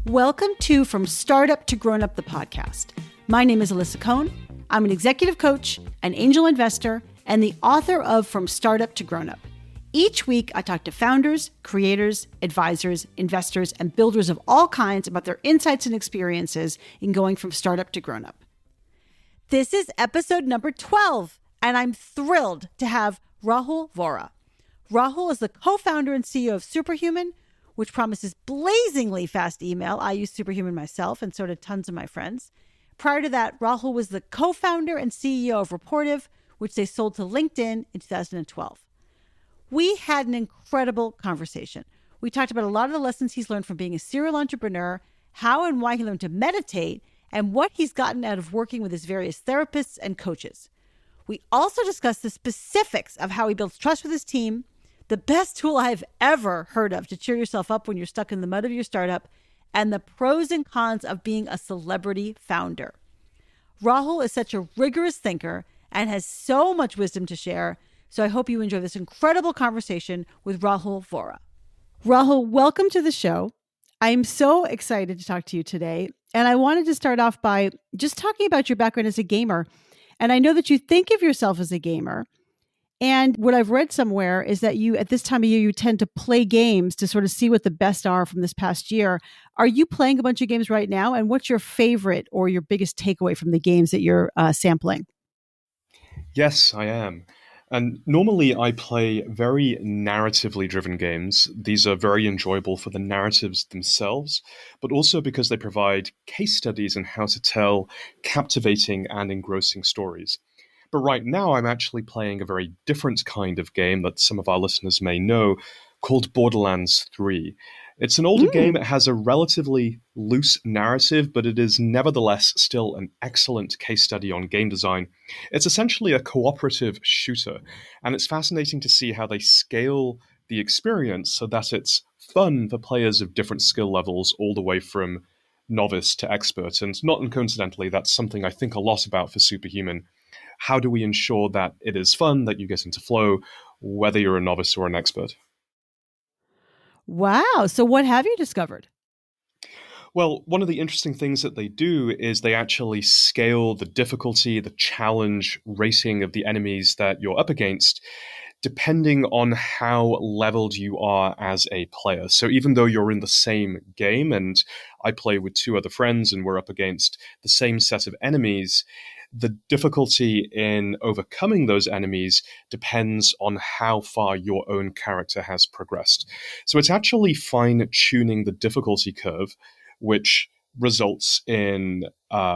Welcome to From Startup to Grown Up, the podcast. My name is Alyssa Cohn. I'm an executive coach, an angel investor, and the author of From Startup to Grown Up. Each week, I talk to founders, creators, advisors, investors, and builders of all kinds about their insights and experiences in going from startup to grown up. This is episode number 12, and I'm thrilled to have Rahul Vohra. Rahul is the co-founder and CEO of Superhuman, which promises blazingly fast email. I use Superhuman myself, and so did tons of my friends. Prior to that, Rahul was the co-founder and CEO of Rapportive, which they sold to LinkedIn in 2012. We had an incredible conversation. We talked about a lot of the lessons he's learned from being a serial entrepreneur, how and why he learned to meditate, and what he's gotten out of working with his various therapists and coaches. We also discussed the specifics of how he builds trust with his team, the best tool I've ever heard of to cheer yourself up when you're stuck in the mud of your startup, and the pros and cons of being a celebrity founder. Rahul is such a rigorous thinker and has so much wisdom to share, so I hope you enjoy this incredible conversation with Rahul Vohra. Rahul, welcome to the show. I'm so excited to talk to you today, and I wanted to start off by just talking about your background as a gamer. And I know that you think of yourself as a gamer. And what I've read somewhere is that you, at this time of year, you tend to play games to sort of see what the best are from this past year. Are you playing a bunch of games right now? And what's your favorite or your biggest takeaway from the games that you're sampling? Yes, I am. And normally I play very narratively driven games. These are very enjoyable for the narratives themselves, but also because they provide case studies on how to tell captivating and engrossing stories. But right now, I'm actually playing a very different kind of game that some of our listeners may know called Borderlands 3. It's an older game. It has a relatively loose narrative, but it is nevertheless still an excellent case study on game design. It's essentially a cooperative shooter, and it's fascinating to see how they scale the experience so that it's fun for players of different skill levels all the way from novice to expert. And not coincidentally, that's something I think a lot about for Superhuman. How do we ensure that it is fun, that you get into flow, whether you're a novice or an expert? Wow. So what have you discovered? Well, one of the interesting things that they do is they actually scale the difficulty, the challenge rating of the enemies that you're up against, depending on how leveled you are as a player. So even though you're in the same game, and I play with two other friends and we're up against the same set of enemies, the difficulty in overcoming those enemies depends on how far your own character has progressed. So it's actually fine-tuning the difficulty curve, which results in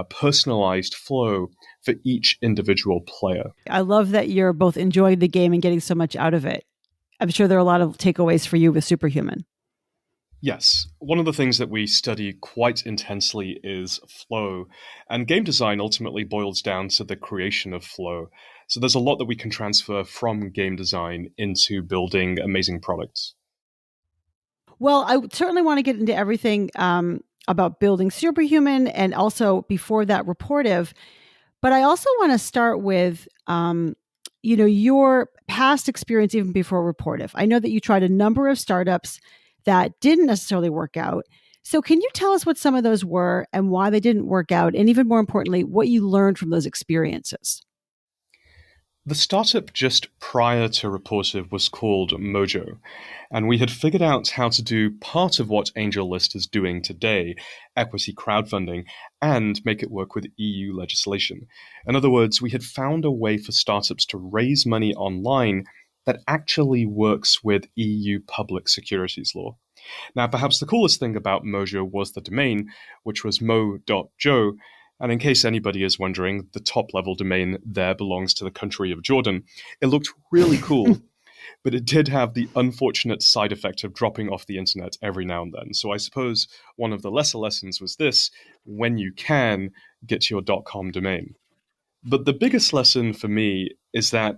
personalized flow for each individual player. I love that you're both enjoying the game and getting so much out of it. I'm sure there are a lot of takeaways for you with Superhuman. Yes. One of the things that we study quite intensely is flow. And game design ultimately boils down to the creation of flow. So there's a lot that we can transfer from game design into building amazing products. Well, I certainly want to get into everything about building Superhuman and also before that Rapportive. But I also want to start with, your past experience even before Rapportive. I know that you tried a number of startups that didn't necessarily work out. So can you tell us what some of those were and why they didn't work out? And even more importantly, what you learned from those experiences? The startup just prior to Rapportive was called Mojo, and we had figured out how to do part of what AngelList is doing today, equity crowdfunding, and make it work with EU legislation. In other words, we had found a way for startups to raise money online that actually works with EU public securities law. Now, perhaps the coolest thing about Mojo was the domain, which was mo.jo. And in case anybody is wondering, the top-level domain there belongs to the country of Jordan. It looked really cool, but it did have the unfortunate side effect of dropping off the internet every now and then. So I suppose one of the lesser lessons was this: when you can, get your .com domain. But the biggest lesson for me is that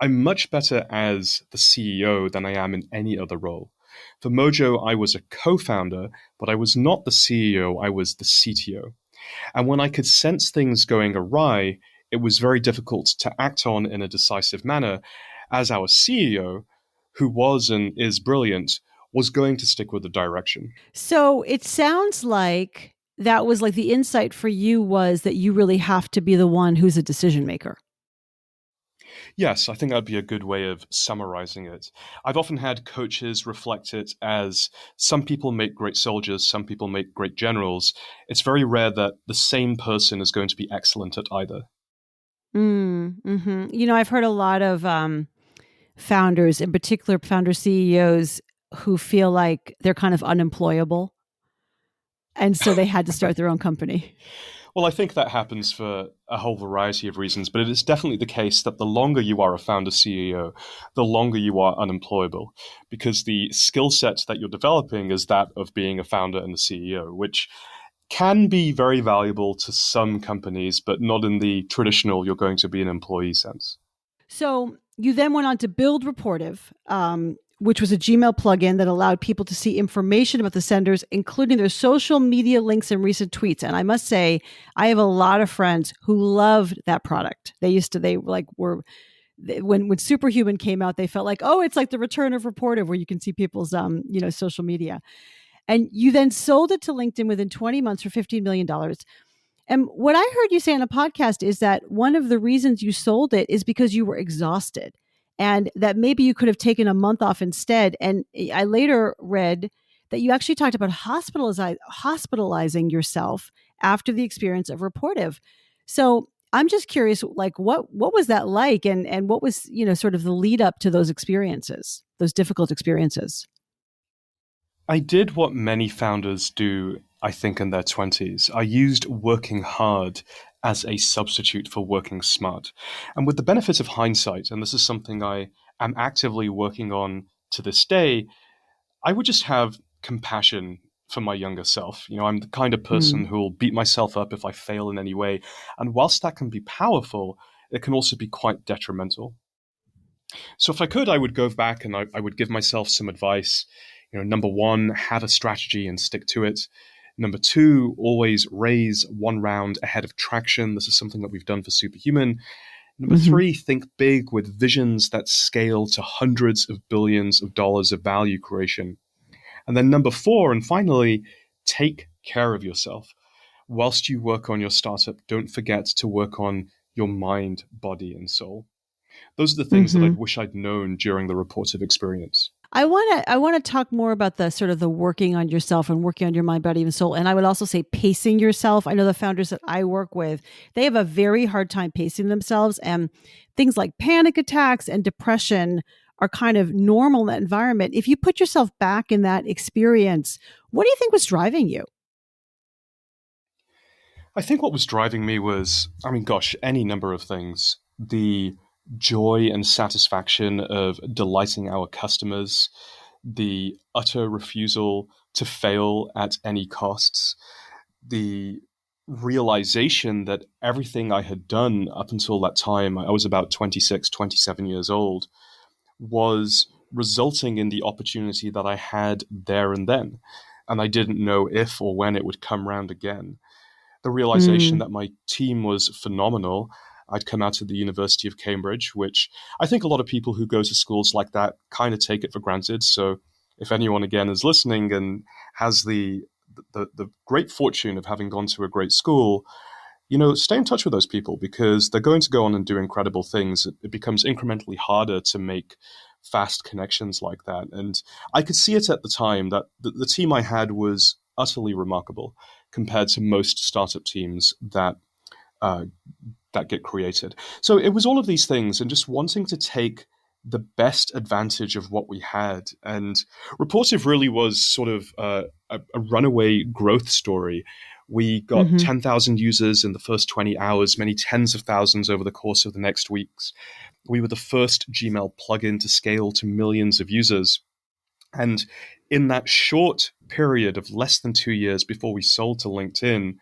I'm much better as the CEO than I am in any other role. For Mojo, I was a co-founder, but I was not the CEO, I was the CTO. And when I could sense things going awry, it was very difficult to act on in a decisive manner, as our CEO, who was and is brilliant, was going to stick with the direction. So it sounds like that was like the insight for you was that you really have to be the one who's a decision maker. Yes, I think that'd be a good way of summarizing it. I've often had coaches reflect it as some people make great soldiers, some people make great generals. It's very rare that the same person is going to be excellent at either. I've heard a lot of founders, in particular founder CEOs, who feel like they're kind of unemployable. And so they had to start their own company. Well, I think that happens for a whole variety of reasons, but it is definitely the case that the longer you are a founder CEO, the longer you are unemployable, because the skill set that you're developing is that of being a founder and a CEO, which can be very valuable to some companies, but not in the traditional you're going to be an employee sense. So you then went on to build Rapportive, which was a Gmail plugin that allowed people to see information about the senders, including their social media links and recent tweets. And I must say, I have a lot of friends who loved that product. When Superhuman came out, they felt like, oh, it's like the return of Rapportive, where you can see people's, social media. And you then sold it to LinkedIn within 20 months for $15 million. And what I heard you say on a podcast is that one of the reasons you sold it is because you were exhausted, and that maybe you could have taken a month off instead. And I later read that you actually talked about hospitalizing yourself after the experience of Rapportive. So I'm just curious, like, what was that like? And what was, sort of the lead up to those experiences, those difficult experiences? I did what many founders do, I think, in their 20s. I used working hard as a substitute for working smart. And with the benefit of hindsight, and this is something I am actively working on to this day, I would just have compassion for my younger self. I'm the kind of person who will beat myself up if I fail in any way. And whilst that can be powerful, it can also be quite detrimental. So if I could, I would go back and I would give myself some advice. Number one, have a strategy and stick to it. Number two, always raise one round ahead of traction. This is something that we've done for Superhuman. Number three, think big with visions that scale to hundreds of billions of dollars of value creation. And then number four, and finally, take care of yourself. Whilst you work on your startup, don't forget to work on your mind, body, and soul. Those are the things that I wish I'd known during the Rapportive experience. I want to talk more about the sort of the working on yourself and working on your mind, body, and soul. And I would also say pacing yourself. I know the founders that I work with, they have a very hard time pacing themselves, and things like panic attacks and depression are kind of normal in that environment. If you put yourself back in that experience, what do you think was driving you? I think what was driving me was, any number of things. The joy and satisfaction of delighting our customers, the utter refusal to fail at any costs, the realization that everything I had done up until that time, I was about 26, 27 years old, was resulting in the opportunity that I had there and then. And I didn't know if or when it would come round again. The realization that my team was phenomenal. I'd come out of the University of Cambridge, which I think a lot of people who go to schools like that kind of take it for granted. So if anyone, again, is listening and has the great fortune of having gone to a great school, stay in touch with those people, because they're going to go on and do incredible things. It becomes incrementally harder to make fast connections like that. And I could see it at the time that the team I had was utterly remarkable compared to most startup teams that get created. So it was all of these things, and just wanting to take the best advantage of what we had. And Rapportive really was sort of a runaway growth story. We got 10,000 users in the first 20 hours, many tens of thousands over the course of the next weeks. We were the first Gmail plugin to scale to millions of users. And in that short period of less than 2 years before we sold to LinkedIn,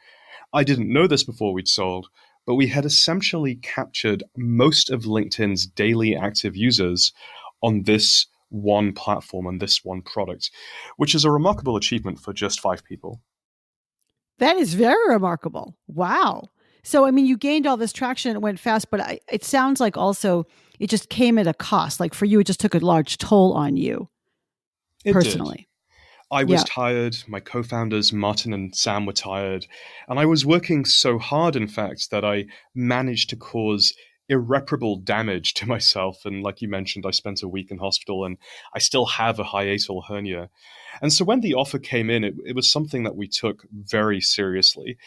I didn't know this before we'd sold, but we had essentially captured most of LinkedIn's daily active users on this one platform and this one product, which is a remarkable achievement for just 5 people. That is very remarkable. Wow. So, you gained all this traction and it went fast, but it sounds like also it just came at a cost. Like for you, it just took a large toll on you. It did. personally? I was Yeah. tired. My co-founders, Martin and Sam, were tired. And I was working so hard, in fact, that I managed to cause irreparable damage to myself. And like you mentioned, I spent a week in hospital and I still have a hiatal hernia. And so when the offer came in, it was something that we took very seriously.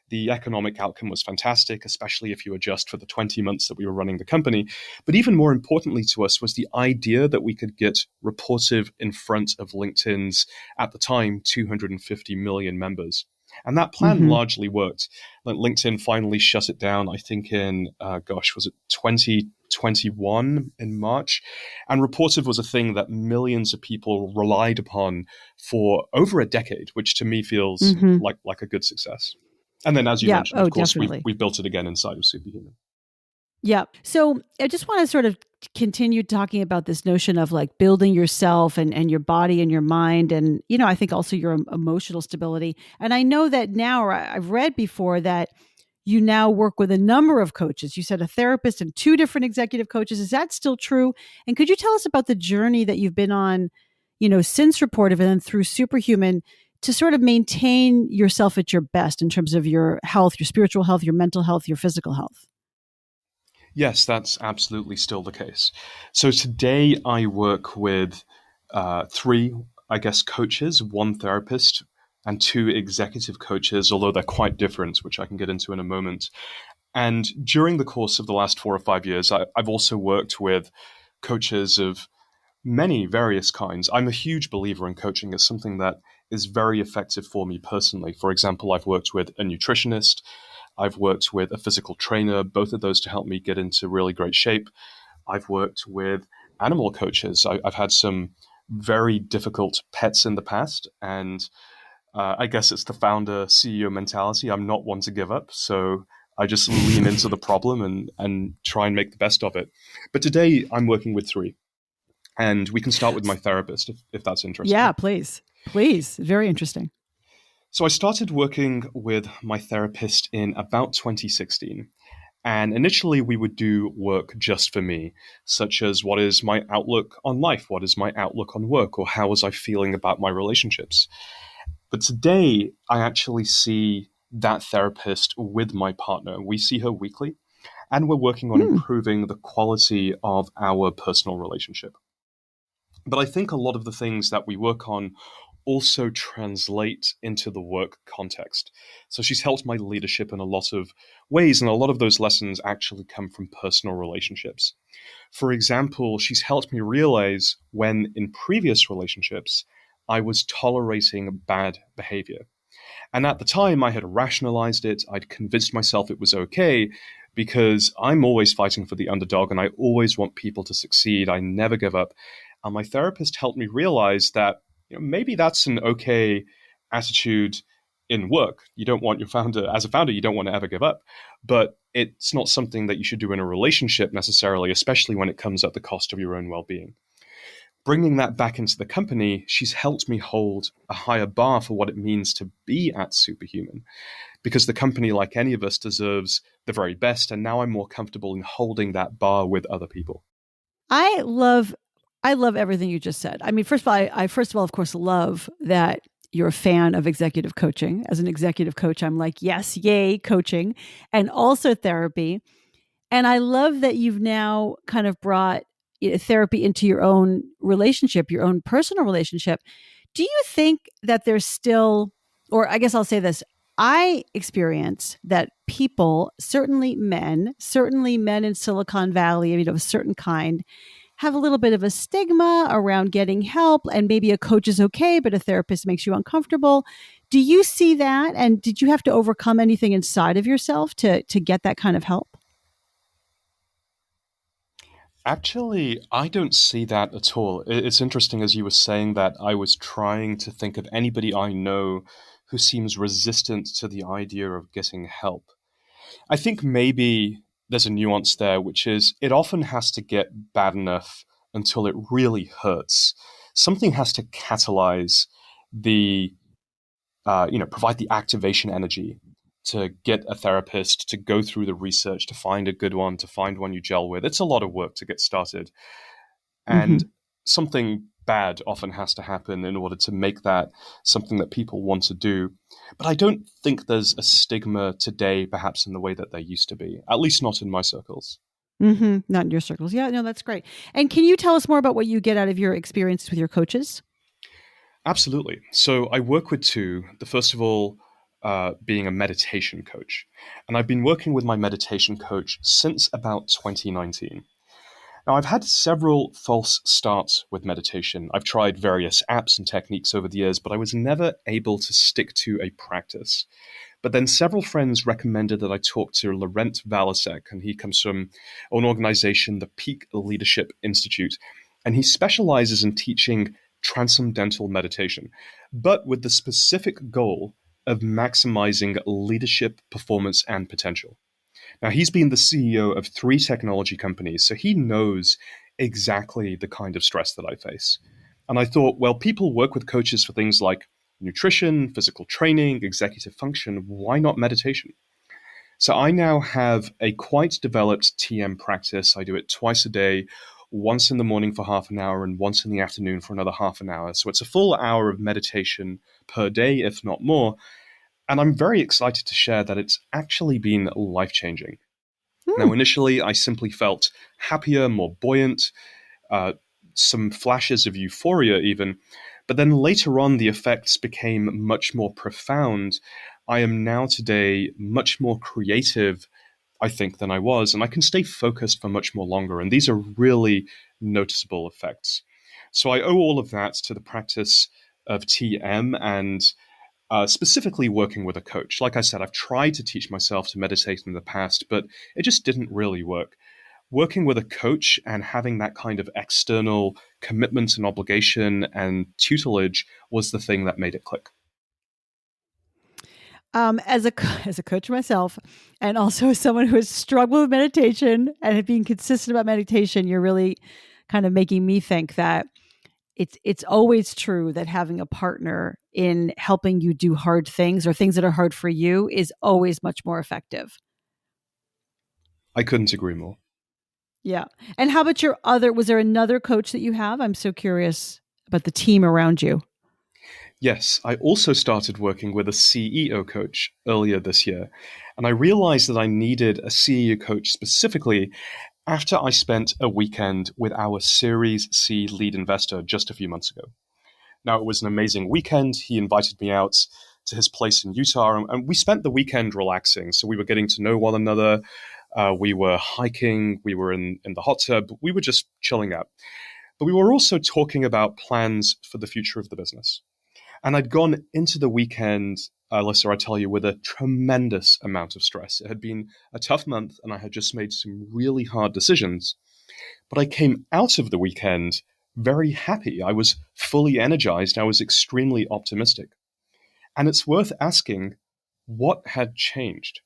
The economic outcome was fantastic, especially if you adjust for the 20 months that we were running the company. But even more importantly to us was the idea that we could get Rapportive in front of LinkedIn's, at the time, 250 million members. And that plan Hmm. largely worked. Like LinkedIn finally shut it down, I think in, was it 2021 in March? And Rapportive was a thing that millions of people relied upon for over a decade, which to me feels Hmm. like a good success. And then, as you Yeah. mentioned, Oh, of course, definitely. we've built it again inside of Superhuman. Yeah. So I just want to sort of continue talking about this notion of like building yourself and your body and your mind. And, I think also your emotional stability. And I know that now, or I've read before that you now work with a number of coaches. You said a therapist and two different executive coaches. Is that still true? And could you tell us about the journey that you've been on, since Rapportive and then through Superhuman to sort of maintain yourself at your best in terms of your health, your spiritual health, your mental health, your physical health? Yes, that's absolutely still the case. So today I work with three, I guess, coaches, one therapist, and two executive coaches, although they're quite different, which I can get into in a moment. And during the course of the last 4 or 5 years, I've also worked with coaches of many various kinds. I'm a huge believer in coaching as something that is very effective for me personally. For example, I've worked with a nutritionist, I've worked with a physical trainer, both of those to help me get into really great shape. I've worked with animal coaches. I've had some very difficult pets in the past, and I guess it's the founder CEO mentality. I'm not one to give up, so I just lean into the problem and try and make the best of it. But today I'm working with three. And we can start with my therapist if that's Yeah, interesting. please. Please. Very interesting. So I started working with my therapist in about 2016. And initially, we would do work just for me, such as what is my outlook on life? What is my outlook on work? Or how was I feeling about my relationships? But today, I actually see that therapist with my partner. We see her weekly, and we're working on Hmm. improving the quality of our personal relationship. But I think a lot of the things that we work on also translate into the work context. So she's helped my leadership in a lot of ways, and a lot of those lessons actually come from personal relationships. For example, she's helped me realize when in previous relationships I was tolerating bad behavior. And at the time, I had rationalized it. I'd convinced myself it was okay because I'm always fighting for the underdog and I always want people to succeed. I never give up. And my therapist helped me realize that maybe that's an okay attitude in work. You don't want as a founder, you don't want to ever give up. But it's not something that you should do in a relationship necessarily, especially when it comes at the cost of your own well being. Bringing that back into the company, she's helped me hold a higher bar for what it means to be at Superhuman. Because the company, like any of us, deserves the very best. And now I'm more comfortable in holding that bar with other people. I love I love everything you just said. I mean, first of all, I first of all, of course, love that you're a fan of executive coaching. As an executive coach, I'm like, yes, yay, coaching and also therapy. And I love that you've now kind of brought therapy into your own relationship, your own personal relationship. Do you think that there's still, or I guess I'll say this, I experience that people, certainly men in Silicon Valley, of a certain kind, have a little bit of a stigma around getting help, and maybe a coach is okay, but a therapist makes you uncomfortable. Do you see that? And did you have to overcome anything inside of yourself to get that kind of help? Actually, I don't see that at all. It's interesting as you were saying that I was trying to think of anybody I know who seems resistant to the idea of getting help. I think maybe there's a nuance there, which is it often has to get bad enough until it really hurts. Something has to catalyze the, provide the activation energy to get a therapist, to go through the research, to find a good one, to find one you gel with. It's a lot of work to get started. And Hmm. something bad often has to happen in order to make that something that people want to do. But I don't think there's a stigma today, perhaps in the way that there used to be, at least not in my circles. Not in your circles. Yeah, no, that's great. And can you tell us more about what you get out of your experience with your coaches? Absolutely. So I work with two. The first of all, being a meditation coach. And I've been working with my meditation coach since about 2019. Now, I've had several false starts with meditation. I've tried various apps and techniques over the years, but I was never able to stick to a practice. But then several friends recommended that I talk to Laurent Valasek, and he comes from an organization, the Peak Leadership Institute, and he specializes in teaching transcendental meditation, but with the specific goal of maximizing leadership performance and potential. Now, he's been the CEO of 3 technology companies, so he knows exactly the kind of stress that I face. And I thought, well, people work with coaches for things like nutrition, physical training, executive function. Why not meditation? So I now have a quite developed TM practice. I do it twice a day, once in the morning for half an hour and once in the afternoon for another half an hour. So it's a full hour of meditation per day, if not more. And I'm very excited to share that it's actually been life-changing. Now, initially, I simply felt happier, more buoyant, some flashes of euphoria even. But then later on, the effects became much more profound. I am now today much more creative, I think, than I was, and I can stay focused for much more longer. And these are really noticeable effects. So I owe all of that to the practice of TM and specifically working with a coach. Like I said, I've tried to teach myself to meditate in the past, but it just didn't really work. Working with a coach and having that kind of external commitment and obligation and tutelage was the thing that made it click. As a coach myself, and also as someone who has struggled with meditation and being consistent about meditation, you're really kind of making me think that it's always true that having a partner in helping you do hard things or things that are hard for you is always much more effective. I couldn't agree more. Yeah. And how about was there another coach that you have? I'm so curious about the team around you. Yes, I also started working with a CEO coach earlier this year, and I realized that I needed a CEO coach specifically after I spent a weekend with our Series C lead investor just a few months ago. Now, it was an amazing weekend. He invited me out to his place in Utah, and we spent the weekend relaxing. So we were getting to know one another. We were hiking. We were in the hot tub. We were just chilling out. But we were also talking about plans for the future of the business. And I'd gone into the weekend, Alyssa, I tell you, with a tremendous amount of stress. It had been a tough month, and I had just made some really hard decisions. But I came out of the weekend very happy. I was fully energized. I was extremely optimistic. And it's worth asking, what had changed?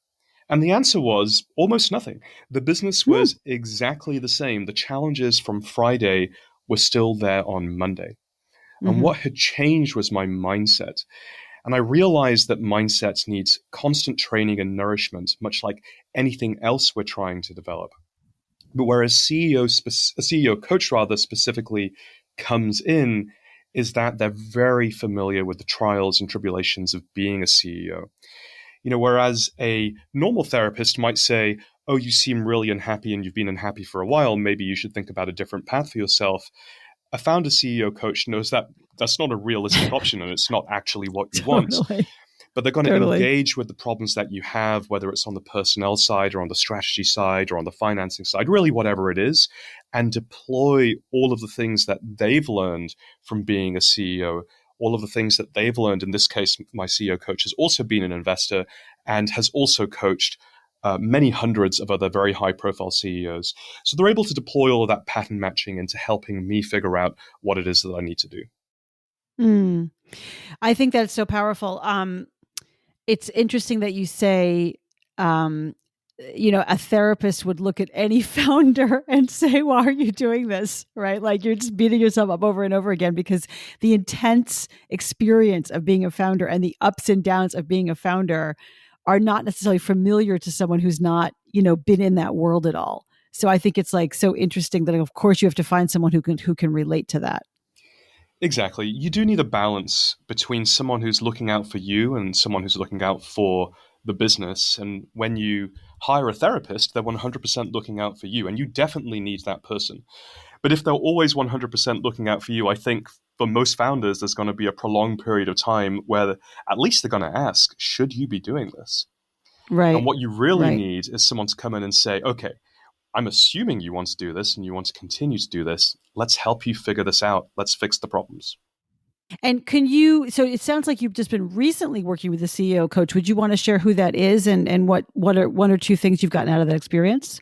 And the answer was almost nothing. The business was exactly the same. The challenges from Friday were still there on Monday. And what had changed was my mindset. And I realized that mindset needs constant training and nourishment, much like anything else we're trying to develop. But where a CEO coach rather specifically comes in is that they're very familiar with the trials and tribulations of being a CEO. Whereas a normal therapist might say, oh, you seem really unhappy and you've been unhappy for a while, maybe you should think about a different path for yourself. A founder CEO coach knows that that's not a realistic option and it's not actually what you want. But they're going to engage with the problems that you have, whether it's on the personnel side or on the strategy side or on the financing side, really whatever it is, and deploy all of the things that they've learned from being a CEO, all of the things that they've learned. In this case, my CEO coach has also been an investor and has also coached many hundreds of other very high-profile CEOs. So they're able to deploy all of that pattern matching into helping me figure out what it is that I need to do. I think that's so powerful. It's interesting that you say, a therapist would look at any founder and say, why are you doing this? Right? Like you're just beating yourself up over and over again because the intense experience of being a founder and the ups and downs of being a founder are not necessarily familiar to someone who's not, been in that world at all. So I think it's like so interesting that of course you have to find someone who can relate to that. Exactly. You do need a balance between someone who's looking out for you and someone who's looking out for the business. And when you hire a therapist, they're 100% looking out for you, and you definitely need that person. But if they're always 100% looking out for you, I think for most founders, there's going to be a prolonged period of time where at least they're going to ask, should you be doing this? And Right. what you really Right. need is someone to come in and say, okay, I'm assuming you want to do this and you want to continue to do this. Let's help you figure this out. Let's fix the problems. And can you, so it sounds like you've just been recently working with a CEO coach. Would you want to share who that is and what are one or two things you've gotten out of that experience?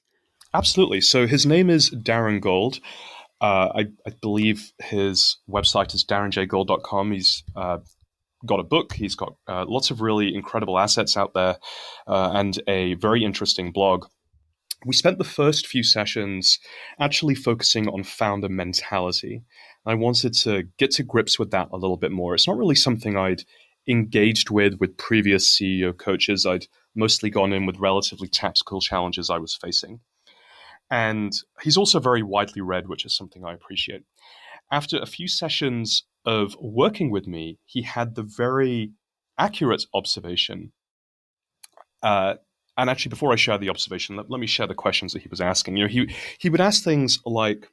Absolutely. So his name is Darren Gold. I believe his website is darrenjgold.com. He's got a book. He's got lots of really incredible assets out there and a very interesting blog. We spent the first few sessions actually focusing on founder mentality. I wanted to get to grips with that a little bit more. It's not really something I'd engaged with previous CEO coaches. I'd mostly gone in with relatively tactical challenges I was facing. And he's also very widely read, which is something I appreciate. After a few sessions of working with me, he had the very accurate observation. And actually, before I share the observation, let me share the questions that he was asking. He would ask things like,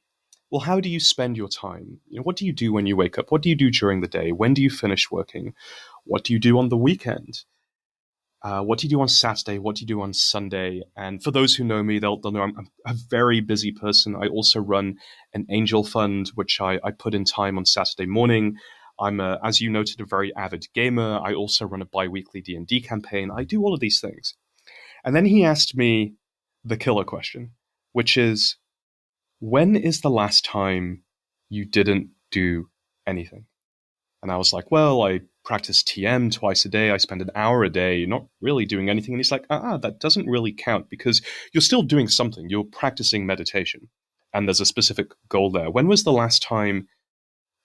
well, how do you spend your time? What do you do when you wake up? What do you do during the day? When do you finish working? What do you do on the weekend? What do you do on Saturday? What do you do on Sunday? And for those who know me, they'll know I'm a very busy person. I also run an angel fund, which I put in time on Saturday morning. I'm, as you noted, a very avid gamer. I also run a bi-weekly D&D campaign. I do all of these things. And then he asked me the killer question, which is, when is the last time you didn't do anything? And I was like, well, I practice TM twice a day. I spend an hour a day not really doing anything. And he's like, that doesn't really count because you're still doing something. You're practicing meditation. And there's a specific goal there. When was the last time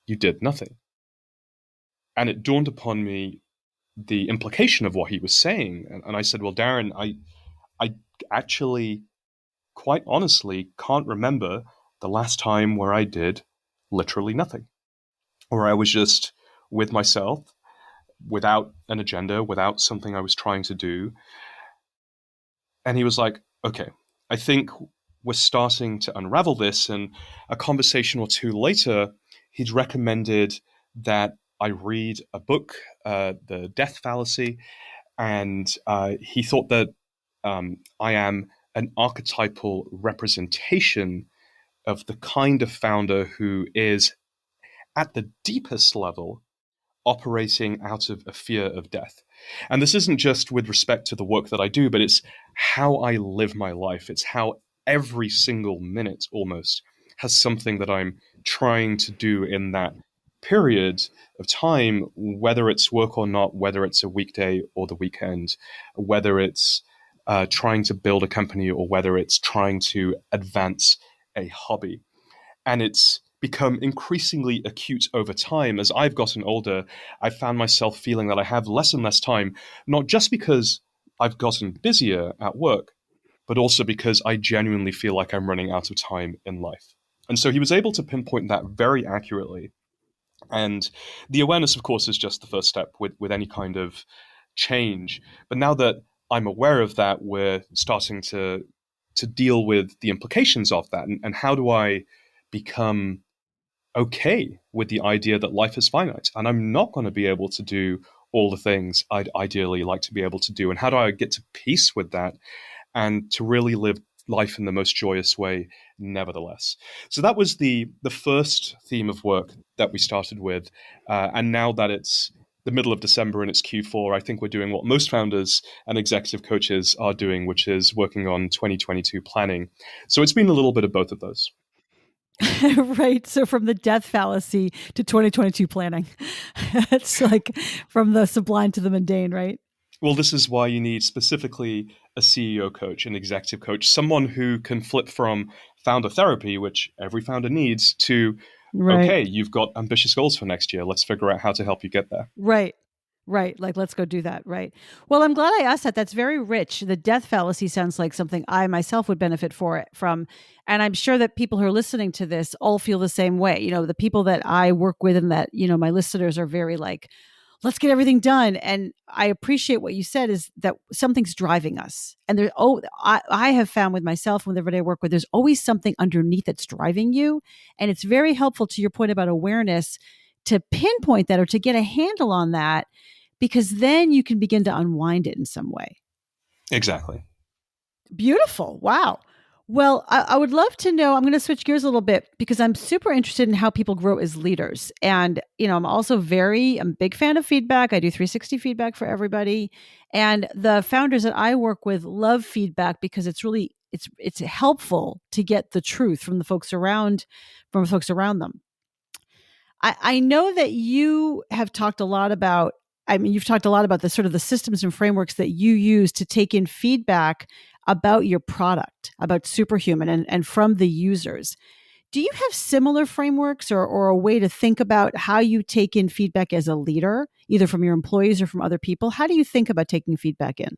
you did nothing? And it dawned upon me the implication of what he was saying. And I said, well, Darren, I actually, quite honestly, can't remember the last time where I did literally nothing, or I was just with myself without an agenda, without something I was trying to do. And he was like, okay, I think we're starting to unravel this. And a conversation or two later, he'd recommended that I read a book, The Death Fallacy. And he thought that I am an archetypal representation of the kind of founder who is, at the deepest level, operating out of a fear of death. And this isn't just with respect to the work that I do, but it's how I live my life. It's how every single minute almost has something that I'm trying to do in that period of time, whether it's work or not, whether it's a weekday or the weekend, whether it's trying to build a company or whether it's trying to advance a hobby. And it's become increasingly acute over time. As I've gotten older, I've found myself feeling that I have less and less time, not just because I've gotten busier at work, but also because I genuinely feel like I'm running out of time in life. And so he was able to pinpoint that very accurately. And the awareness, of course, is just the first step with any kind of change. But now that I'm aware of that, we're starting to deal with the implications of that. And how do I become okay with the idea that life is finite and I'm not going to be able to do all the things I'd ideally like to be able to do? And how do I get to peace with that and to really live life in the most joyous way, nevertheless? So that was the first theme of work that we started with. And now that it's the middle of December and it's Q4, I think we're doing what most founders and executive coaches are doing, which is working on 2022 planning. So it's been a little bit of both of those. Right. So from the death fallacy to 2022 planning, it's like from the sublime to the mundane, right? Well, this is why you need specifically a CEO coach, an executive coach, someone who can flip from founder therapy, which every founder needs, to, Right. okay, you've got ambitious goals for next year. Let's figure out how to help you get there. Right. Right. Like, let's go do that. Right. Well, I'm glad I asked that. That's very rich. The death fallacy sounds like something I myself would benefit from. And I'm sure that people who are listening to this all feel the same way. The people that I work with and that, my listeners are very like, let's get everything done. And I appreciate what you said is that something's driving us. And I have found with myself, with everybody I work with, there's always something underneath that's driving you. And it's very helpful to your point about awareness to pinpoint that or to get a handle on that, because then you can begin to unwind it in some way. Exactly. Beautiful. Wow. Well, I would love to know. I'm going to switch gears a little bit because I'm super interested in how people grow as leaders. And, I'm also I'm a big fan of feedback. I do 360 feedback for everybody. And the founders that I work with love feedback because it's helpful to get the truth from the folks around them. I know that you have talked a lot about, you've talked a lot about the sort of the systems and frameworks that you use to take in feedback about your product, about Superhuman and from the users. Do you have similar frameworks or a way to think about how you take in feedback as a leader, either from your employees or from other people? How do you think about taking feedback in?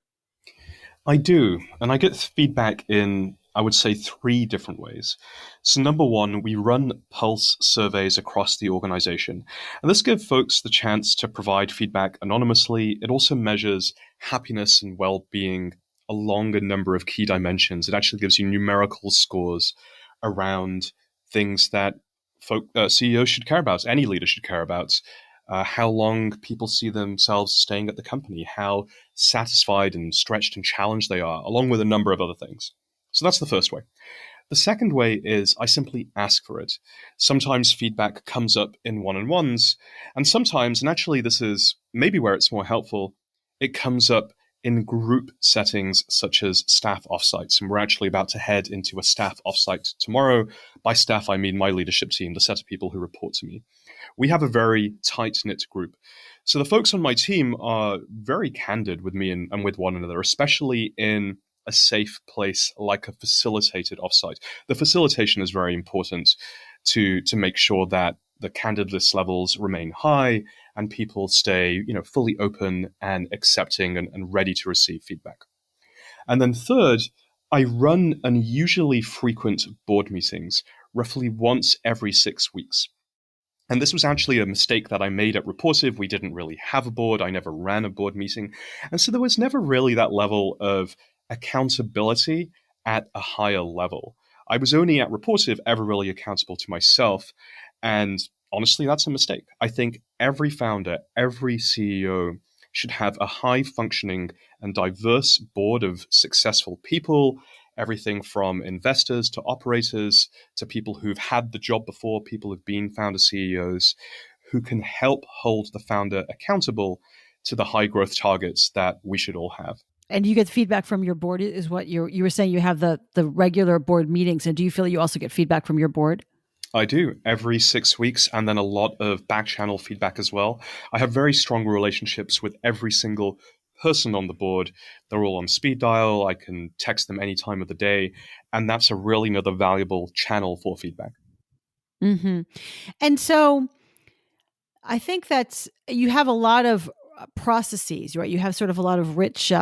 I do. And I get feedback in, I would say, 3 different ways. So, number one, we run pulse surveys across the organization. And this gives folks the chance to provide feedback anonymously. It also measures happiness and well being along a number of key dimensions. It actually gives you numerical scores around things that CEOs should care about, any leader should care about. How long people see themselves staying at the company, how satisfied and stretched and challenged they are, along with a number of other things. So that's the first way. The second way is I simply ask for it. Sometimes feedback comes up in one-on-ones, and sometimes, and actually this is maybe where it's more helpful, it comes up in group settings such as staff offsites. And we're actually about to head into a staff offsite tomorrow. By staff, I mean my leadership team, the set of people who report to me. We have a very tight-knit group. So the folks on my team are very candid with me and with one another, especially in a safe place like a facilitated offsite. The facilitation is very important to make sure that the candidness levels remain high and people stay, fully open and accepting and ready to receive feedback. And then third, I run unusually frequent board meetings, roughly once every 6 weeks. And this was actually a mistake that I made at Rapportive. We didn't really have a board. I never ran a board meeting. And so there was never really that level of accountability at a higher level. I was only at Rapportive ever really accountable to myself. And honestly, that's a mistake. I think every founder, every CEO should have a high functioning and diverse board of successful people, everything from investors to operators to people who've had the job before, people who've been founder CEOs, who can help hold the founder accountable to the high growth targets that we should all have. And you get feedback from your board is what you were saying. You have the regular board meetings. And do you feel you also get feedback from your board? I do, every 6 weeks, and then a lot of back channel feedback as well. I have very strong relationships with every single person on the board. They're all on speed dial. I can text them any time of the day. And that's a really another valuable channel for feedback. Mm-hmm. And so I think you have a lot of processes, right? You have sort of a lot of rich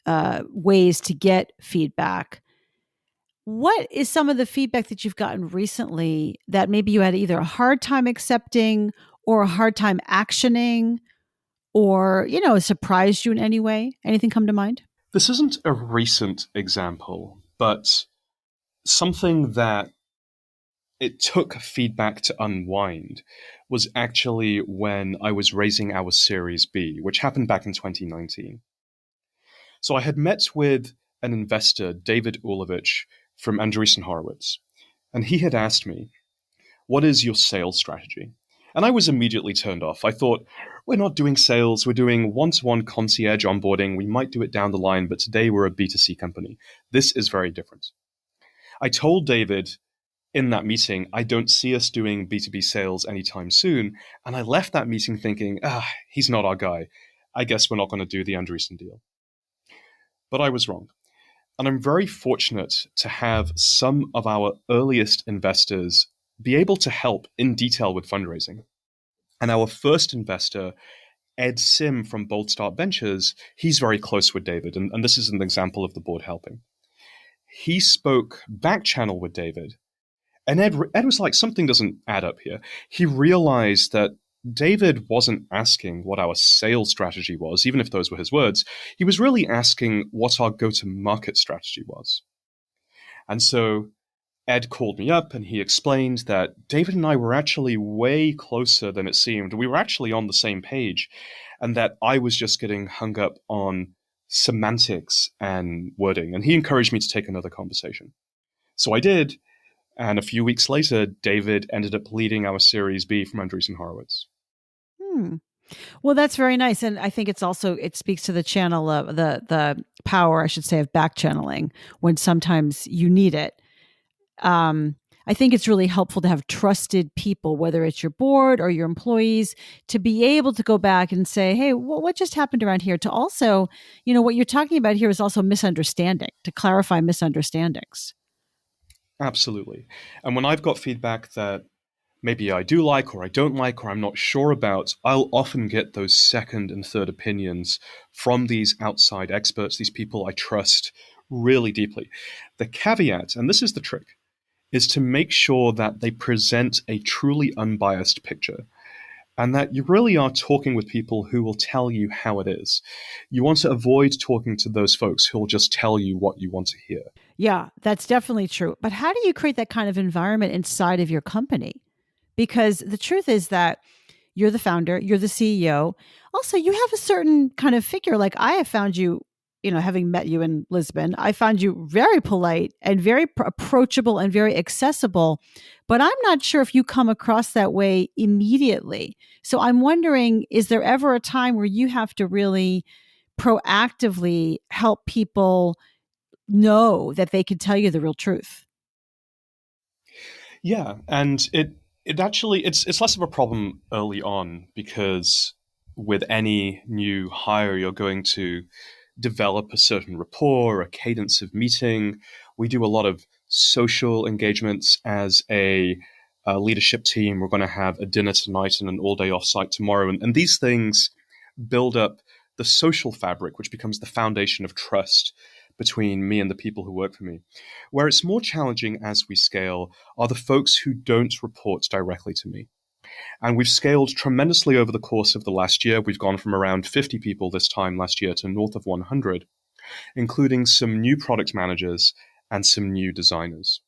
ways to get feedback. What is some of the feedback that you've gotten recently that maybe you had either a hard time accepting or a hard time actioning or, surprised you in any way? Anything come to mind? This isn't a recent example, but something that it took feedback to unwind was actually when I was raising our Series B, which happened back in 2019. So I had met with an investor, David Ulevich, from Andreessen Horowitz, and he had asked me, "What is your sales strategy?" And I was immediately turned off. I thought, we're not doing sales, we're doing one-to-one concierge onboarding, we might do it down the line, but today we're a B2C company. This is very different. I told David in that meeting, I don't see us doing B2B sales anytime soon, and I left that meeting thinking, he's not our guy. I guess we're not going to do the Andreessen deal. But I was wrong. And I'm very fortunate to have some of our earliest investors be able to help in detail with fundraising. And our first investor Ed Sim from Boldstart Ventures, he's very close with David, and this is an example of the board helping. He spoke back channel with David, and Ed was like, something doesn't add up here. He realized that David wasn't asking what our sales strategy was, even if those were his words. He was really asking what our go-to-market strategy was. And so Ed called me up and he explained that David and I were actually way closer than it seemed. We were actually on the same page, and that I was just getting hung up on semantics and wording. And he encouraged me to take another conversation. So I did. And a few weeks later, David ended up leading our Series B from Andreessen Horowitz. Well, that's very nice. And I think it speaks to the channel of the power, I should say, of back channeling when sometimes you need it. I think it's really helpful to have trusted people, whether it's your board or your employees, to be able to go back and say, hey, what just happened around here? To also, what you're talking about here is also misunderstanding, to clarify misunderstandings. Absolutely. And when I've got feedback that maybe I do like or I don't like or I'm not sure about, I'll often get those second and third opinions from these outside experts, these people I trust really deeply. The caveat, and this is the trick, is to make sure that they present a truly unbiased picture and that you really are talking with people who will tell you how it is. You want to avoid talking to those folks who will just tell you what you want to hear. Yeah, that's definitely true. But how do you create that kind of environment inside of your company? Because the truth is that you're the founder, you're the CEO. Also, you have a certain kind of figure. Like I have found you, having met you in Lisbon, I found you very polite and very approachable and very accessible. But I'm not sure if you come across that way immediately. So I'm wondering, is there ever a time where you have to really proactively help people know that they can tell you the real truth? Yeah, and it actually it's less of a problem early on because with any new hire, you're going to develop a certain rapport, a cadence of meeting. We do a lot of social engagements as a leadership team. We're going to have a dinner tonight and an all-day offsite tomorrow, and these things build up the social fabric, which becomes the foundation of trust between me and the people who work for me. Where it's more challenging as we scale are the folks who don't report directly to me. And we've scaled tremendously over the course of the last year. We've gone from around 50 people this time last year to north of 100, including some new product managers and some new designers.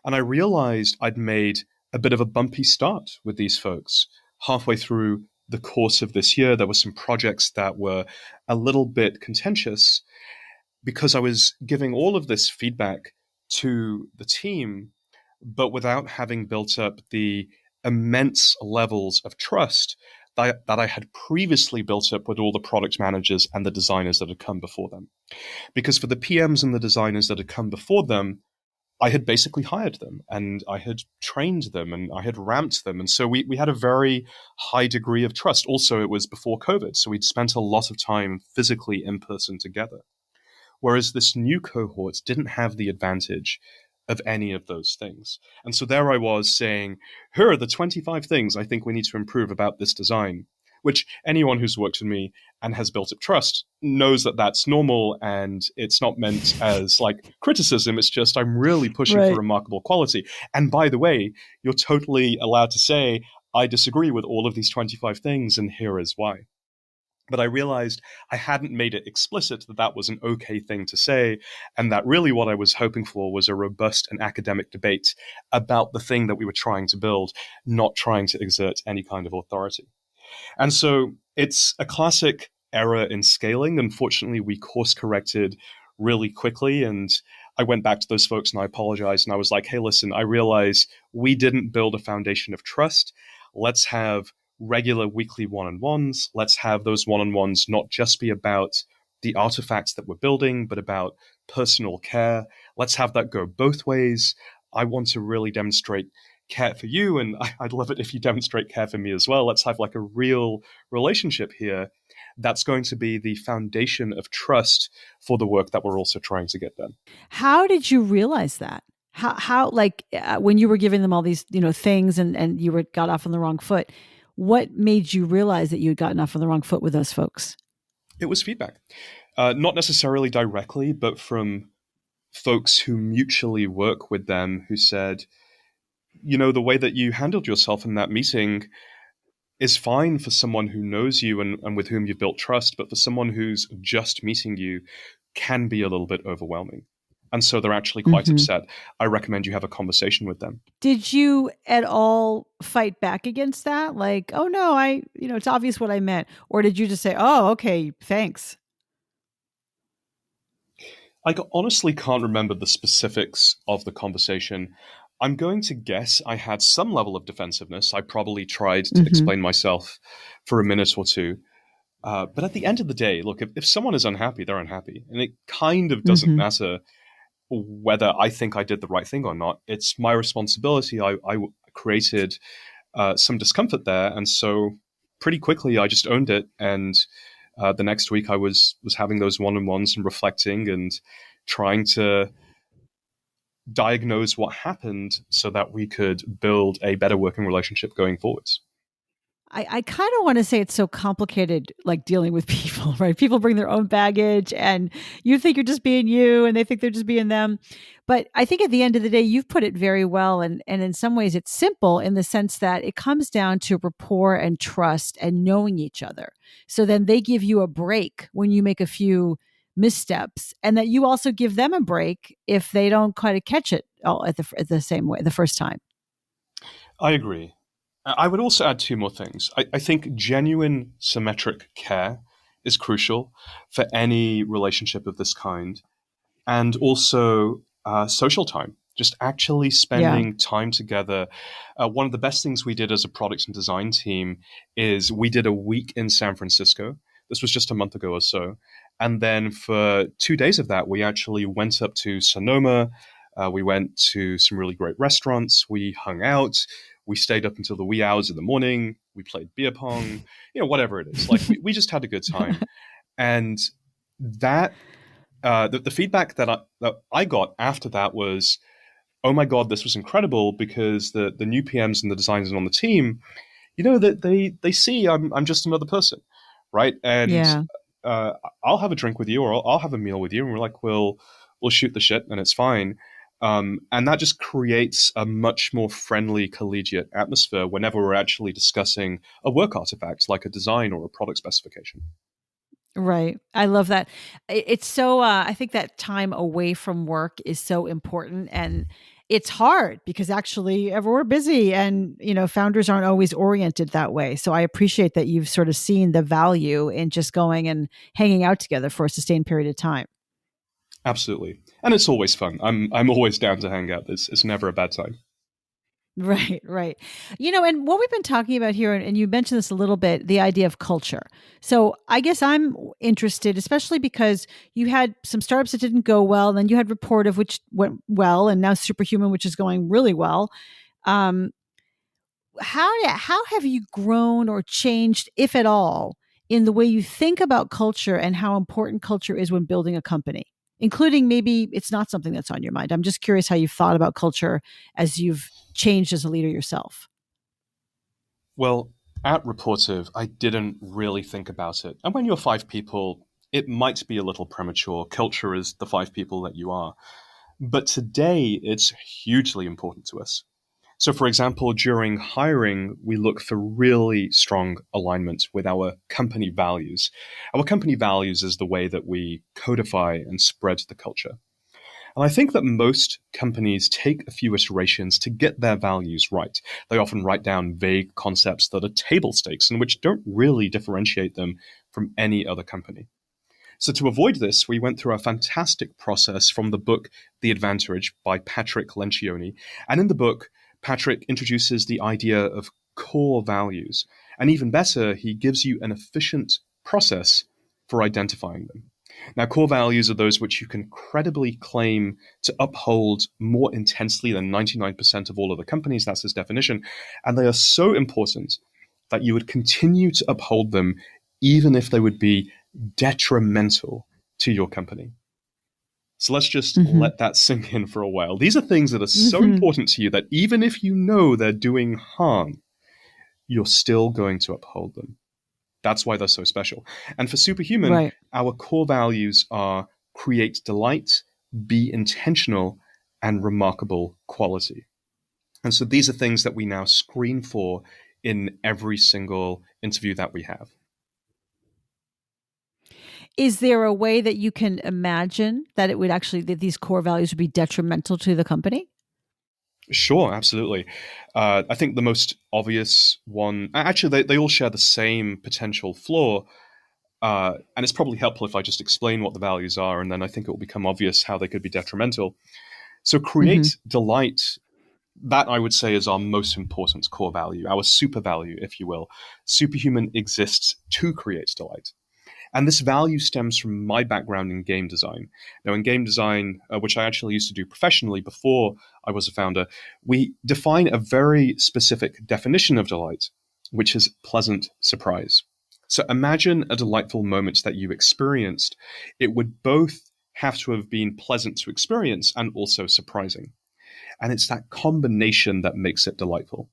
And I realized I'd made a bit of a bumpy start with these folks. Halfway through the course of this year, there were some projects that were a little bit contentious because I was giving all of this feedback to the team, but without having built up the immense levels of trust that I had previously built up with all the product managers and the designers that had come before them. Because for the PMs and the designers that had come before them, I had basically hired them and I had trained them and I had ramped them. And so we had a very high degree of trust. Also, it was before COVID, so we'd spent a lot of time physically in person together. Whereas this new cohort didn't have the advantage of any of those things. And so there I was saying, here are the 25 things I think we need to improve about this design, which anyone who's worked with me and has built up trust knows that that's normal and it's not meant as like criticism. It's just I'm really pushing for remarkable quality. And by the way, you're totally allowed to say, I disagree with all of these 25 things and here is why. But I realized I hadn't made it explicit that that was an okay thing to say, and that really what I was hoping for was a robust and academic debate about the thing that we were trying to build, not trying to exert any kind of authority. And so it's a classic error in scaling. Unfortunately, we course corrected really quickly, and I went back to those folks and I apologized, and I was like, hey, listen, I realize we didn't build a foundation of trust. Let's have regular weekly one-on-ones. Let's have those one-on-ones not just be about the artifacts that we're building, but about personal care. Let's have that go both ways. I want to really demonstrate care for you, and I'd love it if you demonstrate care for me as well. Let's have like a real relationship here that's going to be the foundation of trust for the work that we're also trying to get done. How did you realize that? How when you were giving them all these, things and got off on the wrong foot, What made you realize that you had gotten off on the wrong foot with those folks? It was feedback. Not necessarily directly, but from folks who mutually work with them who said, the way that you handled yourself in that meeting is fine for someone who knows you and with whom you've built trust, but for someone who's just meeting you can be a little bit overwhelming. And so they're actually quite upset. I recommend you have a conversation with them. Did you at all fight back against that? Like, oh no, it's obvious what I meant. Or did you just say, oh, okay, thanks? I honestly can't remember the specifics of the conversation. I'm going to guess I had some level of defensiveness. I probably tried to explain myself for a minute or two. But at the end of the day, look, if someone is unhappy, they're unhappy. And it kind of doesn't matter whether I think I did the right thing or not. It's my responsibility. I created some discomfort there. And so pretty quickly, I just owned it. And the next week, I was having those one-on-ones and reflecting and trying to diagnose what happened so that we could build a better working relationship going forwards. I kind of want to say it's so complicated, like dealing with people, right? People bring their own baggage and you think you're just being you and they think they're just being them. But I think at the end of the day, you've put it very well. And in some ways it's simple in the sense that it comes down to rapport and trust and knowing each other. So then they give you a break when you make a few missteps, and that you also give them a break if they don't kind of catch it all at the same way the first time. I agree. I would also add two more things. I think genuine symmetric care is crucial for any relationship of this kind. And also social time, just actually spending time together. One of the best things we did as a product and design team is we did a week in San Francisco. This was just a month ago or so. And then for 2 days of that, we actually went up to Sonoma. We went to some really great restaurants. We hung out. We stayed up until the wee hours of the morning. We played beer pong, whatever it is. Like we just had a good time. And that the feedback that I got after that was, oh my God, this was incredible, because the new PMs and the designers on the team, that they see I'm just another person, right? And I'll have a drink with you, or I'll have a meal with you, and we're like, we'll shoot the shit, and it's fine. And that just creates a much more friendly, collegiate atmosphere whenever we're actually discussing a work artifact like a design or a product specification. Right. I love that. It's so, I think that time away from work is so important, and it's hard because actually we're busy and, founders aren't always oriented that way. So I appreciate that you've sort of seen the value in just going and hanging out together for a sustained period of time. Absolutely. And it's always fun. I'm always down to hang out. It's never a bad time. Right, right. And what we've been talking about here, and you mentioned this a little bit, the idea of culture. So I guess I'm interested, especially because you had some startups that didn't go well, and then you had Rapportive, which went well, and now Superhuman, which is going really well. How have you grown or changed, if at all, in the way you think about culture and how important culture is when building a company? Including maybe it's not something that's on your mind. I'm just curious how you've thought about culture as you've changed as a leader yourself. Well, at Rapportive, I didn't really think about it. And when you're 5 people, it might be a little premature. Culture is the 5 people that you are. But today, it's hugely important to us. So, for example, during hiring, we look for really strong alignment with our company values. Our company values is the way that we codify and spread the culture. And I think that most companies take a few iterations to get their values right. They often write down vague concepts that are table stakes and which don't really differentiate them from any other company. So to avoid this, we went through a fantastic process from the book The Advantage by Patrick Lencioni. And in the book, Patrick introduces the idea of core values. And even better, he gives you an efficient process for identifying them. Now, core values are those which you can credibly claim to uphold more intensely than 99% of all other companies. That's his definition. And they are so important that you would continue to uphold them even if they would be detrimental to your company. So let's just let that sink in for a while. These are things that are so important to you that even if you know they're doing harm, you're still going to uphold them. That's why they're so special. And for Superhuman, Right. our core values are create delight, be intentional, and remarkable quality. And so these are things that we now screen for in every single interview that we have. Is there a way that you can imagine that it would actually, that these core values would be detrimental to the company? Sure, absolutely. I think the most obvious one, actually, they all share the same potential flaw. And it's probably helpful if I just explain what the values are, and then I think it will become obvious how they could be detrimental. So create delight, that I would say is our most important core value, our super value, if you will. Superhuman exists to create delight. And this value stems from my background in game design. Now, in game design, which I actually used to do professionally before I was a founder, we define a very specific definition of delight, which is pleasant surprise. So imagine a delightful moment that you experienced. It would both have to have been pleasant to experience and also surprising. And it's that combination that makes it delightful.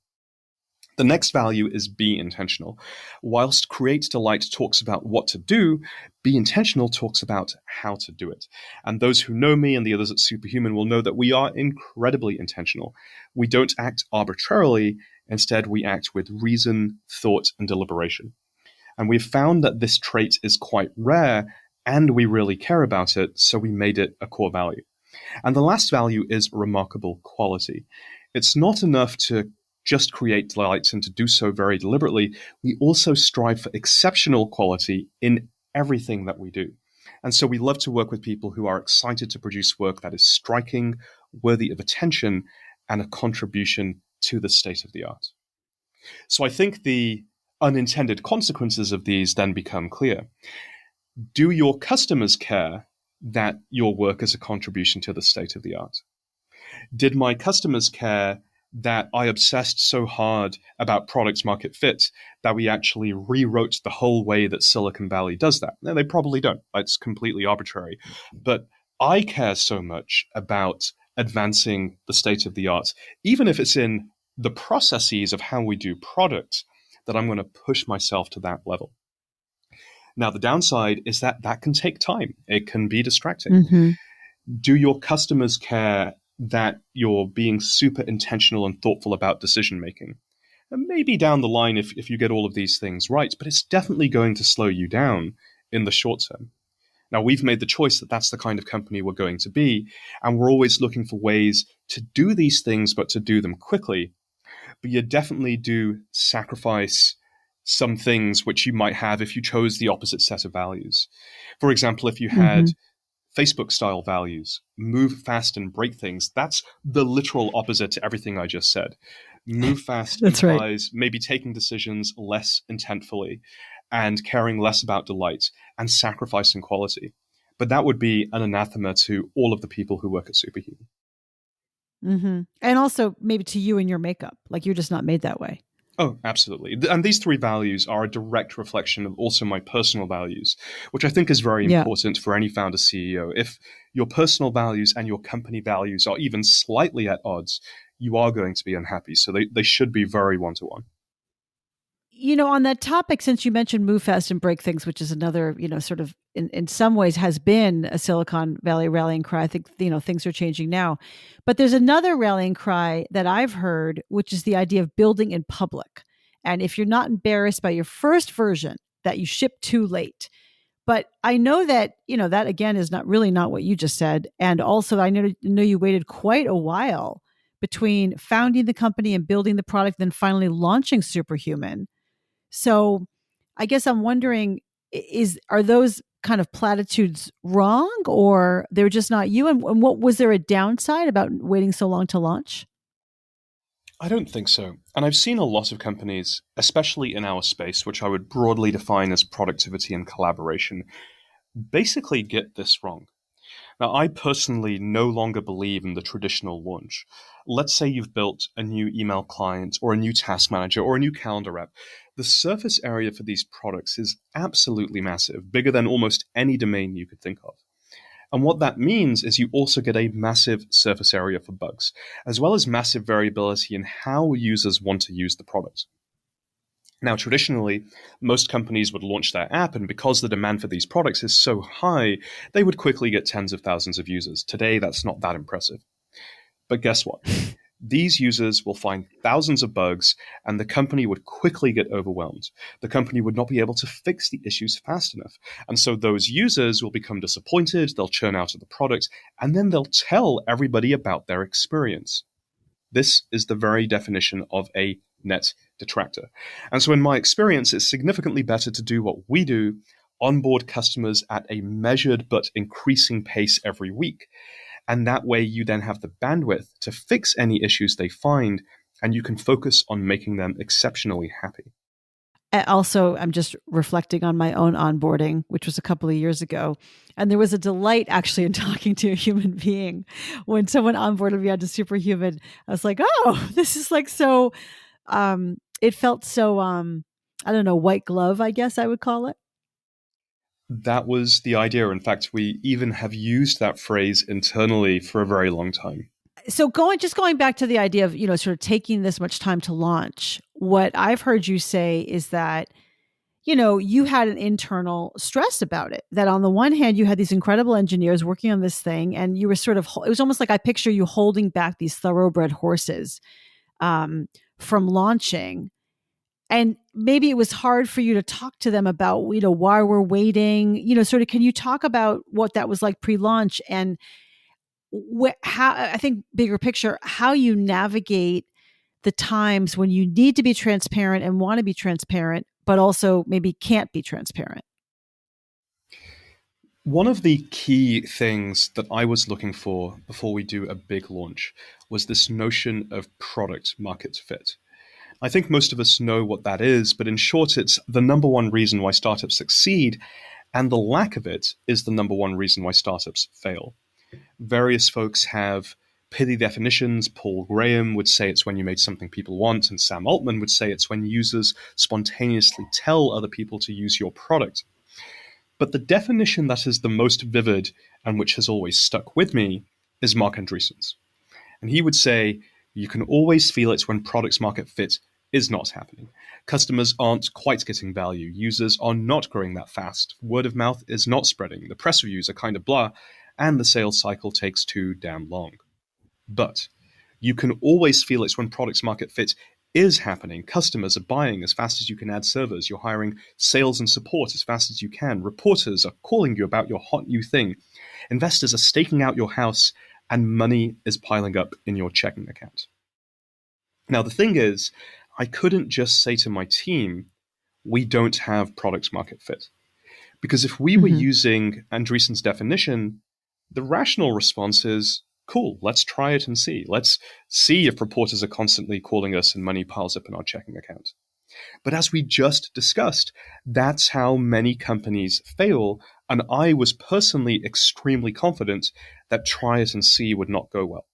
The next value is be intentional. Whilst create delight talks about what to do, be intentional talks about how to do it. And those who know me and the others at Superhuman will know that we are incredibly intentional. We don't act arbitrarily. Instead, we act with reason, thought, and deliberation. And we've found that this trait is quite rare, and we really care about it, so we made it a core value. And the last value is remarkable quality. It's not enough to just create delights and to do so very deliberately. We also strive for exceptional quality in everything that we do. And so we love to work with people who are excited to produce work that is striking, worthy of attention, and a contribution to the state of the art. So I think the unintended consequences of these then become clear. Do your customers care that your work is a contribution to the state of the art? Did my customers care that I obsessed so hard about product market fit that we actually rewrote the whole way that Silicon Valley does that? No, they probably don't. It's completely arbitrary. But I care so much about advancing the state of the art, even if it's in the processes of how we do products, that I'm going to push myself to that level. Now, the downside is that that can take time. It can be distracting. Do your customers care that you're being super intentional and thoughtful about decision making? And maybe down the line if you get all of these things right, but it's definitely going to slow you down in the short term. Now, we've made the choice that that's the kind of company we're going to be, and we're always looking for ways to do these things, but to do them quickly. But you definitely do sacrifice some things which you might have if you chose the opposite set of values. For example, if you had Facebook style values, move fast and break things, that's the literal opposite to everything I just said. Move fast implies maybe taking decisions less intentfully and caring less about delight and sacrificing quality. But that would be an anathema to all of the people who work at Superhuman. And also maybe to you and your makeup, like you're just not made that way. Oh, absolutely. And these three values are a direct reflection of also my personal values, which I think is very important for any founder CEO. If your personal values and your company values are even slightly at odds, you are going to be unhappy. So they should be very one-to-one. You know, on that topic, since you mentioned move fast and break things, which is another, sort of in some ways has been a Silicon Valley rallying cry. I think, things are changing now. But there's another rallying cry that I've heard, which is the idea of building in public. And if you're not embarrassed by your first version that you shipped too late. But I know that, that again is not what you just said. And also I know you waited quite a while between founding the company and building the product, then finally launching Superhuman. So I guess I'm wondering, are those kind of platitudes wrong, or they're just not you? And what was there a downside about waiting so long to launch? I don't think so. And I've seen a lot of companies, especially in our space, which I would broadly define as productivity and collaboration, basically get this wrong. Now, I personally no longer believe in the traditional launch. Let's say you've built a new email client or a new task manager or a new calendar app. The surface area for these products is absolutely massive, bigger than almost any domain you could think of. And what that means is you also get a massive surface area for bugs, as well as massive variability in how users want to use the product. Now, traditionally, most companies would launch their app, and because the demand for these products is so high, they would quickly get tens of thousands of users. Today, that's not that impressive. But guess what? These users will find thousands of bugs, and the company would quickly get overwhelmed. The company would not be able to fix the issues fast enough. And so those users will become disappointed, they'll churn out of the product, and then they'll tell everybody about their experience. This is the very definition of a net detractor. And so in my experience, it's significantly better to do what we do, onboard customers at a measured but increasing pace every week. And that way you then have the bandwidth to fix any issues they find, and you can focus on making them exceptionally happy. Also, I'm just reflecting on my own onboarding, which was a couple of years ago. And there was a delight actually in talking to a human being. When someone onboarded me onto Superhuman, I was like, oh, this is like so, it felt so, I don't know, white glove, I guess I would call it. That was the idea. In fact, we even have used that phrase internally for a very long time. So going back to the idea of, sort of taking this much time to launch, what I've heard you say is that, you had an internal stress about it, that on the one hand, you had these incredible engineers working on this thing, and you were sort of, it was almost like I picture you holding back these thoroughbred horses from launching. And maybe it was hard for you to talk to them about, why we're waiting, sort of, can you talk about what that was like pre-launch and how, I think bigger picture, how you navigate the times when you need to be transparent and want to be transparent, but also maybe can't be transparent? One of the key things that I was looking for before we do a big launch was this notion of product market fit. I think most of us know what that is, but in short, it's the number one reason why startups succeed, and the lack of it is the number one reason why startups fail. Various folks have pithy definitions. Paul Graham would say it's when you made something people want, and Sam Altman would say it's when users spontaneously tell other people to use your product. But the definition that is the most vivid and which has always stuck with me is Mark Andreessen's. And he would say, you can always feel it when product's market fit is not happening. Customers aren't quite getting value. Users are not growing that fast. Word of mouth is not spreading. The press reviews are kind of blah, and the sales cycle takes too damn long. But you can always feel it when product's market fit is happening. Customers are buying as fast as you can add servers. You're hiring sales and support as fast as you can. Reporters are calling you about your hot new thing. Investors are staking out your house, and money is piling up in your checking account. Now, the thing is, I couldn't just say to my team, we don't have product market fit. Because if we were using Andreessen's definition, the rational response is, cool, let's try it and see. Let's see if reporters are constantly calling us and money piles up in our checking account. But as we just discussed, that's how many companies fail. And I was personally extremely confident that try it and see would not go well.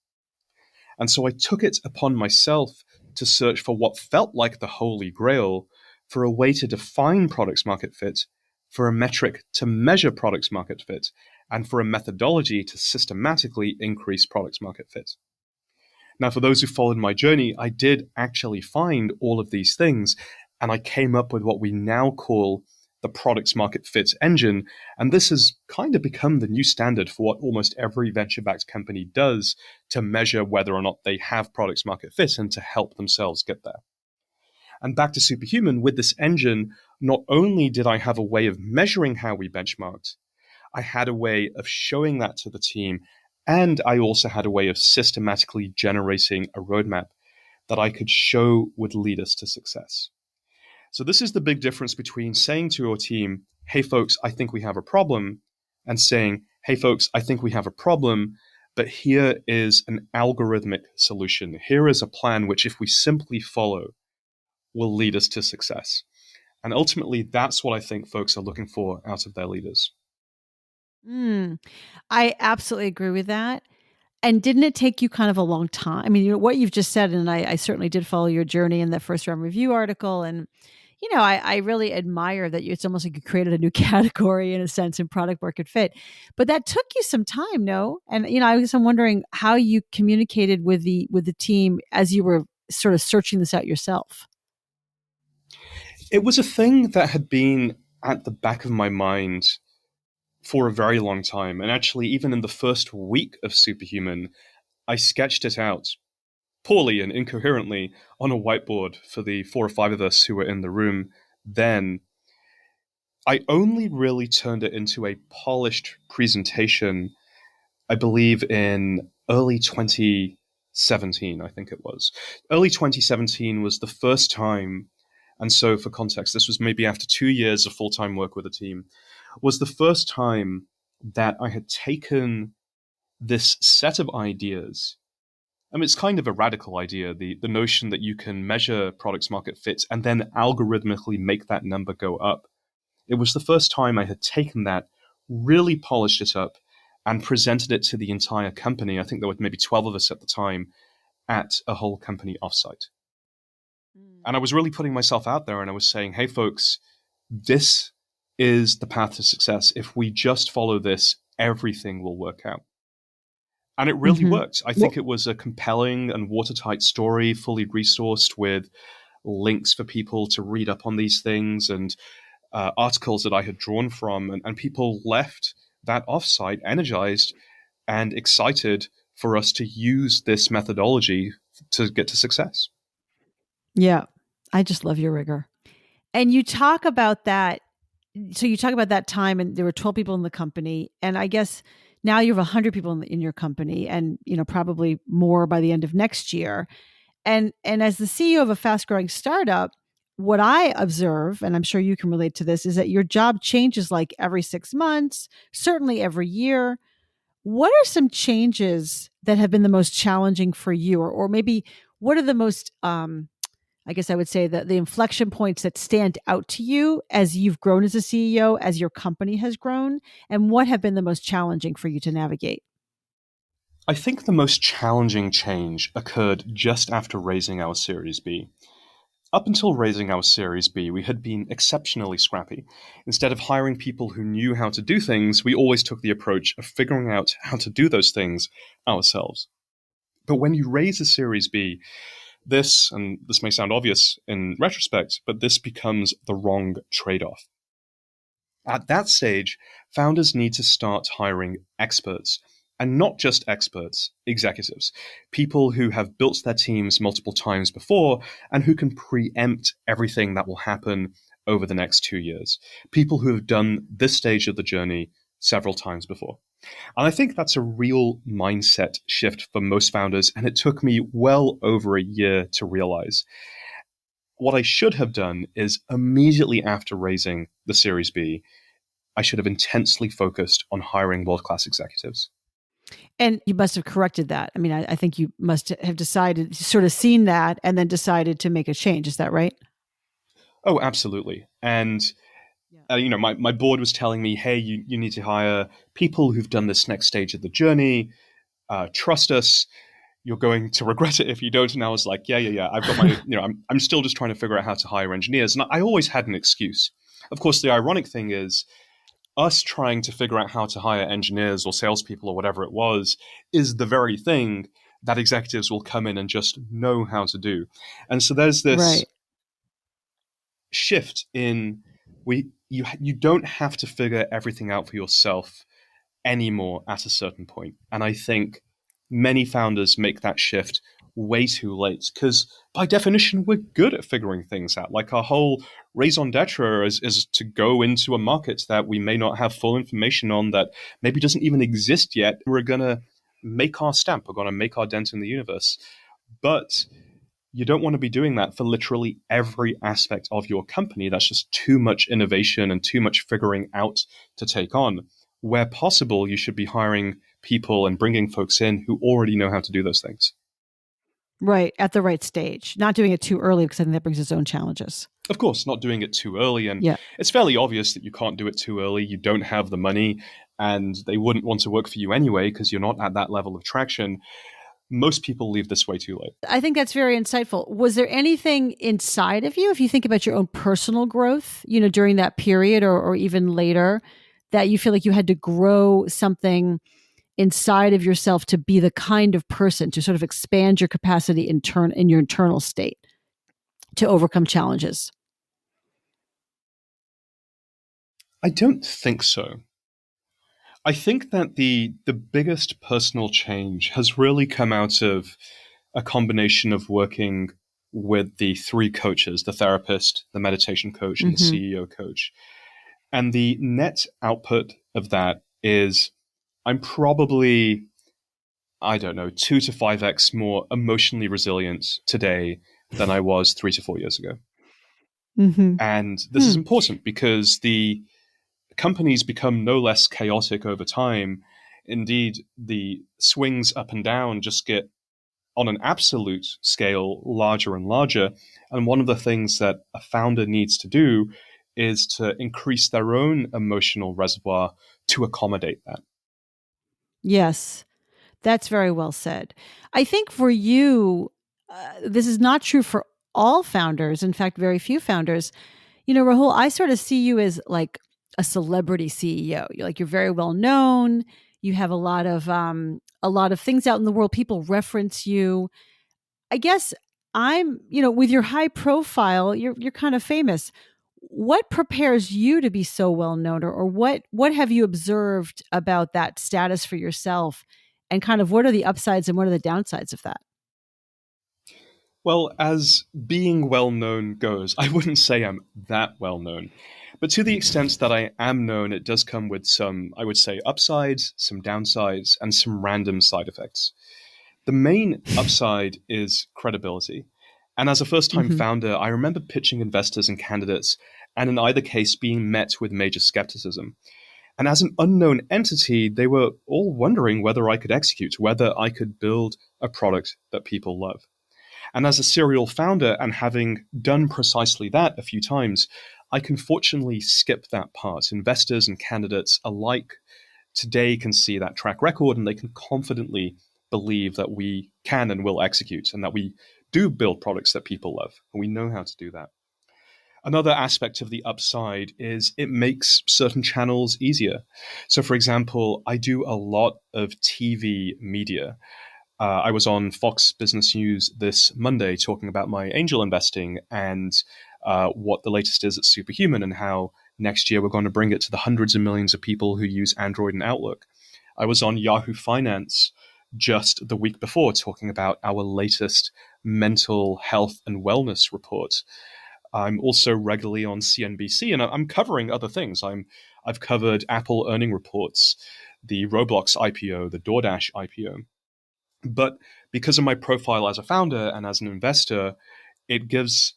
And so I took it upon myself to search for what felt like the holy grail, for a way to define products market fit, for a metric to measure products market fit, and for a methodology to systematically increase products market fit. Now, for those who followed my journey, I did actually find all of these things, and I came up with what we now call the products market fit engine. And this has kind of become the new standard for what almost every venture-backed company does to measure whether or not they have products market fit and to help themselves get there. And back to Superhuman, with this engine, not only did I have a way of measuring how we benchmarked, I had a way of showing that to the team, and I also had a way of systematically generating a roadmap that I could show would lead us to success. So this is the big difference between saying to your team, hey folks, I think we have a problem, and saying, hey folks, I think we have a problem, but here is an algorithmic solution. Here is a plan which, if we simply follow, will lead us to success. And ultimately, that's what I think folks are looking for out of their leaders. I absolutely agree with that. And didn't it take you kind of a long time? I mean, what you've just said, and I certainly did follow your journey in the first round review article. And, I really admire that it's almost like you created a new category in a sense in product market fit. But that took you some time, no? And, I'm wondering how you communicated with the team as you were sort of searching this out yourself. It was a thing that had been at the back of my mind for a very long time. And actually, even in the first week of Superhuman, I sketched it out poorly and incoherently on a whiteboard for the 4 or 5 of us who were in the room then. I only really turned it into a polished presentation, I believe, in early 2017, I think it was. Early 2017 was the first time, and so for context, this was maybe after 2 years of full-time work with a team, was the first time that I had taken this set of ideas. I mean, it's kind of a radical idea, the notion that you can measure products market fit and then algorithmically make that number go up. It was the first time I had taken that, really polished it up, and presented it to the entire company. I think there were maybe 12 of us at the time at a whole company offsite. And I was really putting myself out there and I was saying, hey, folks, this is the path to success. If we just follow this, everything will work out. And it really worked. I think it was a compelling and watertight story, fully resourced with links for people to read up on these things and articles that I had drawn from. And people left that offsite energized and excited for us to use this methodology to get to success. Yeah, I just love your rigor. And you talk about that. So you talk about that time, and there were 12 people in the company, and I guess now you have 100 people in your company, and probably more by the end of next year. And as the CEO of a fast-growing startup, what I observe, and I'm sure you can relate to this, is that your job changes like every 6 months, certainly every year. What are some changes that have been the most challenging for you, or maybe what are the most I guess I would say that the inflection points that stand out to you as you've grown as a CEO, as your company has grown, and what have been the most challenging for you to navigate? I think the most challenging change occurred just after raising our Series B. Up until raising our Series B, we had been exceptionally scrappy. Instead of hiring people who knew how to do things, we always took the approach of figuring out how to do those things ourselves. But when you raise a Series B, and this may sound obvious in retrospect, but this becomes the wrong trade-off. At that stage, founders need to start hiring experts, and not just experts, executives, people who have built their teams multiple times before and who can preempt everything that will happen over the next 2 years. People who have done this stage of the journey several times before. And I think that's a real mindset shift for most founders, and it took me well over a year to realize. What I should have done is immediately after raising the Series B, I should have intensely focused on hiring world-class executives. And you must have corrected that. I mean, I think you must have decided, sort of seen that, and then decided to make a change. Is that right? Oh, absolutely. And my board was telling me, hey, you need to hire people who've done this next stage of the journey. Trust us. You're going to regret it if you don't. And I was like, yeah. I've got my, I'm still just trying to figure out how to hire engineers. And I always had an excuse. Of course, the ironic thing is us trying to figure out how to hire engineers or salespeople or whatever it was is the very thing that executives will come in and just know how to do. And so there's this shift in you don't have to figure everything out for yourself anymore at a certain point. And I think many founders make that shift way too late because by definition, we're good at figuring things out. Like our whole raison d'etre is to go into a market that we may not have full information on, that maybe doesn't even exist yet. We're going to make our stamp. We're going to make our dent in the universe. But you don't want to be doing that for literally every aspect of your company. That's just too much innovation and too much figuring out to take on. Where possible, you should be hiring people and bringing folks in who already know how to do those things. Right, at the right stage. Not doing it too early, because I think that brings its own challenges. Of course, not doing it too early. And It's fairly obvious that you can't do it too early. You don't have the money, and they wouldn't want to work for you anyway because you're not at that level of traction. Most people leave this way too late. I think that's very insightful. Was there anything inside of you, if you think about your own personal growth, during that period or even later, that you feel like you had to grow something inside of yourself to be the kind of person to sort of expand your capacity in your internal state to overcome challenges? I don't think so. I think that the biggest personal change has really come out of a combination of working with the three coaches, the therapist, the meditation coach, and the Mm-hmm. CEO coach. And the net output of that is I'm probably, I don't know, 2 to 5x more emotionally resilient today than I was 3 to 4 years ago. Mm-hmm. And this is important because the companies become no less chaotic over time. Indeed, the swings up and down just get, on an absolute scale, larger and larger. And one of the things that a founder needs to do is to increase their own emotional reservoir to accommodate that. Yes, that's very well said. I think for you, this is not true for all founders. In fact, very few founders. Rahul, I sort of see you as like a celebrity CEO. You're very well known. You have a lot of things out in the world. People reference you. I guess with your high profile, you're kind of famous. What prepares you to be so well known, or what have you observed about that status for yourself, and kind of what are the upsides and what are the downsides of that? Well, as being well known goes, I wouldn't say I'm that well known. But to the extent that I am known, it does come with some, I would say, upsides, some downsides, and some random side effects. The main upside is credibility. And as a first time Mm-hmm. founder, I remember pitching investors and candidates, and in either case, being met with major skepticism. And as an unknown entity, they were all wondering whether I could execute, whether I could build a product that people love. And as a serial founder and having done precisely that a few times, I can fortunately skip that part. Investors and candidates alike today can see that track record and they can confidently believe that we can and will execute and that we do build products that people love. And we know how to do that. Another aspect of the upside is it makes certain channels easier. So, for example, I do a lot of TV media. I was on Fox Business News this Monday talking about my angel investing and what the latest is at Superhuman and how next year we're going to bring it to the hundreds of millions of people who use Android and Outlook. I was on Yahoo Finance just the week before talking about our latest mental health and wellness report. I'm also regularly on CNBC, and I'm covering other things. I've covered Apple earning reports, the Roblox IPO, the DoorDash IPO. But because of my profile as a founder and as an investor, it gives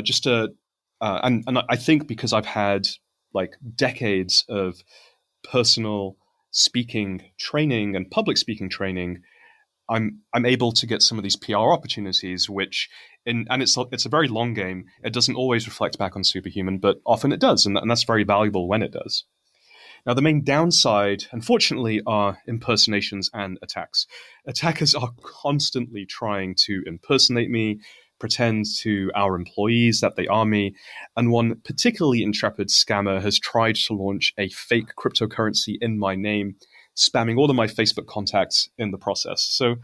just a and I think because I've had like decades of personal speaking training and public speaking training, I'm able to get some of these PR opportunities, which and it's a very long game. It doesn't always reflect back on Superhuman, but often it does, and that's very valuable when it does. Now, the main downside, unfortunately, are impersonations and attacks. Attackers are constantly trying to impersonate me, pretend to our employees that they are me, and one particularly intrepid scammer has tried to launch a fake cryptocurrency in my name, spamming all of my Facebook contacts in the process. So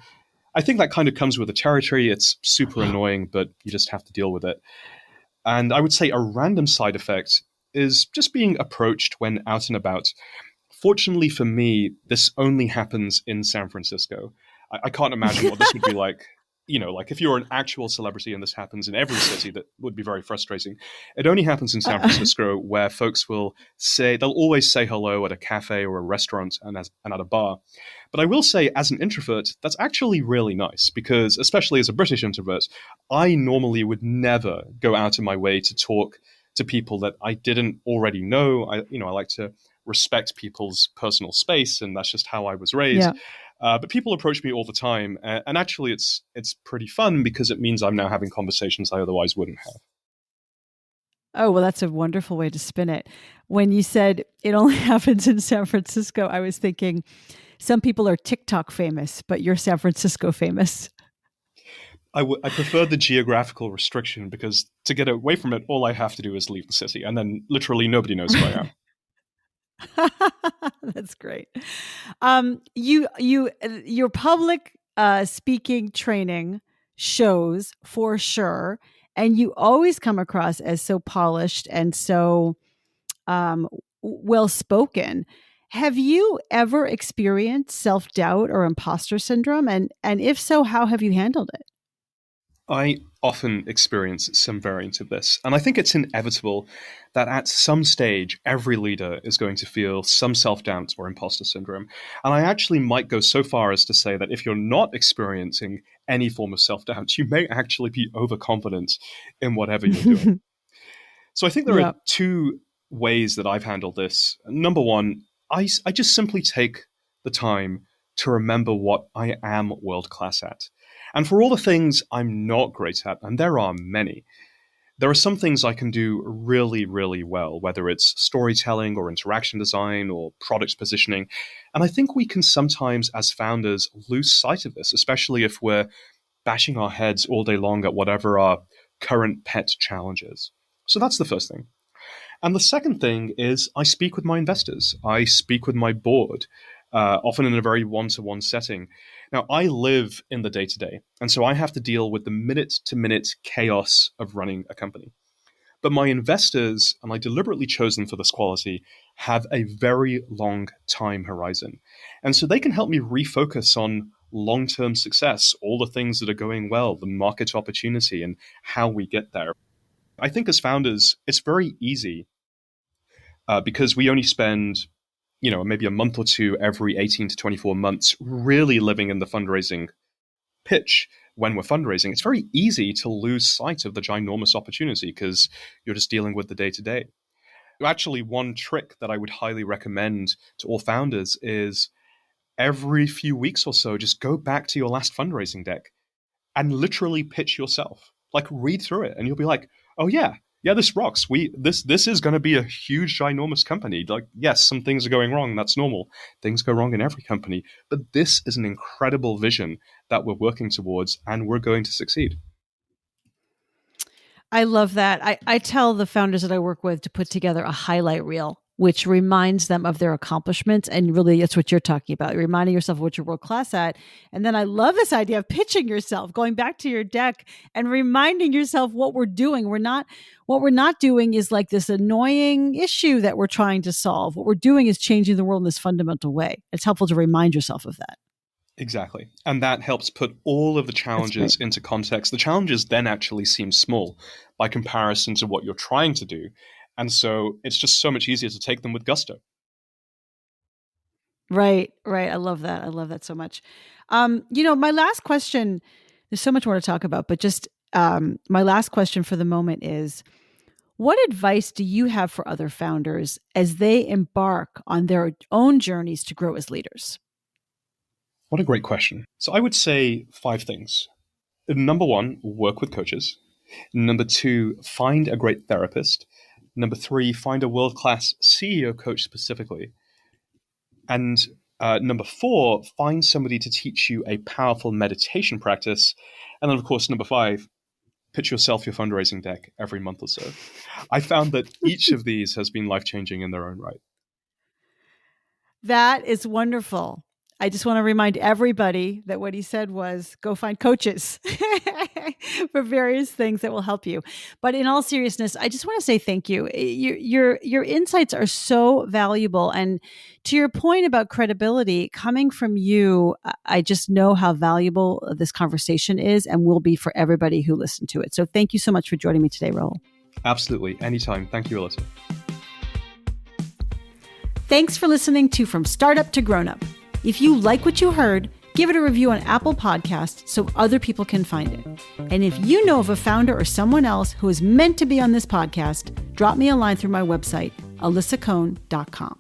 I think that kind of comes with the territory. It's super annoying, but you just have to deal with it. And I would say a random side effect is just being approached when out and about. Fortunately for me, this only happens in San Francisco. I can't imagine what this would be like. Like if you're an actual celebrity and this happens in every city, that would be very frustrating. It only happens in San Francisco where folks they'll always say hello at a cafe or a restaurant and at a bar. But I will say, as an introvert, that's actually really nice because, especially as a British introvert, I normally would never go out of my way to talk to people that I didn't already know. I like to respect people's personal space, and that's just how I was raised. Yeah. But people approach me all the time, and actually, it's pretty fun because it means I'm now having conversations I otherwise wouldn't have. Oh, well, that's a wonderful way to spin it. When you said it only happens in San Francisco, I was thinking some people are TikTok famous, but you're San Francisco famous. I prefer the geographical restriction because to get away from it, all I have to do is leave the city, and then literally nobody knows who I am. That's great. Your public speaking training shows for sure, and you always come across as so polished and so well spoken. Have you ever experienced self-doubt or imposter syndrome? And if so, how have you handled it? I often experience some variant of this, and I think it's inevitable that at some stage, every leader is going to feel some self-doubt or imposter syndrome. And I actually might go so far as to say that if you're not experiencing any form of self-doubt, you may actually be overconfident in whatever you're doing. So I think there Yeah. are two ways that I've handled this. Number one, I just simply take the time to remember what I am world class at. And for all the things I'm not great at, and there are many, there are some things I can do really, really well, whether it's storytelling or interaction design or product positioning. And I think we can sometimes, as founders, lose sight of this, especially if we're bashing our heads all day long at whatever our current pet challenge is. So that's the first thing. And the second thing is I speak with my investors. I speak with my board, often in a very one-to-one setting. Now, I live in the day-to-day, and so I have to deal with the minute-to-minute chaos of running a company. But my investors, and I deliberately chose them for this quality, have a very long time horizon. And so they can help me refocus on long-term success, all the things that are going well, the market opportunity, and how we get there. I think as founders, it's very easy because we only spend, maybe a month or two every 18 to 24 months really living in the fundraising pitch when we're fundraising. It's very easy to lose sight of the ginormous opportunity because you're just dealing with the day-to-day. Actually, one trick that I would highly recommend to all founders is every few weeks or so, just go back to your last fundraising deck and literally pitch yourself. Like, read through it and you'll be like, oh yeah, this rocks. This is going to be a huge, ginormous company. Like, yes, some things are going wrong. That's normal. Things go wrong in every company. But this is an incredible vision that we're working towards, and we're going to succeed. I love that. I tell the founders that I work with to put together a highlight reel, which reminds them of their accomplishments. And really, it's what you're talking about, reminding yourself of what you're world class at. And then I love this idea of pitching yourself, going back to your deck and reminding yourself what we're doing. What we're not doing is like this annoying issue that we're trying to solve. What we're doing is changing the world in this fundamental way. It's helpful to remind yourself of that. Exactly. And that helps put all of the challenges into context. The challenges then actually seem small by comparison to what you're trying to do. And so it's just so much easier to take them with gusto. Right. I love that. I love that so much. My last question, there's so much more to talk about, but just my last question for the moment is, what advice do you have for other founders as they embark on their own journeys to grow as leaders? What a great question. So I would say 5 things. Number 1, work with coaches. Number 2, find a great therapist. Number 3, find a world-class CEO coach specifically. And number 4, find somebody to teach you a powerful meditation practice. And then, of course, number 5, pitch yourself your fundraising deck every month or so. I found that each of these has been life-changing in their own right. That is wonderful. I just want to remind everybody that what he said was go find coaches for various things that will help you. But in all seriousness, I just want to say thank you. Your insights are so valuable. And to your point about credibility, coming from you, I just know how valuable this conversation is and will be for everybody who listened to it. So thank you so much for joining me today, Rahul. Absolutely. Anytime. Thank you, Alyssa. Thanks for listening to From Startup to Grown Up. If you like what you heard, give it a review on Apple Podcasts so other people can find it. And if you know of a founder or someone else who is meant to be on this podcast, drop me a line through my website, alyssacohn.com.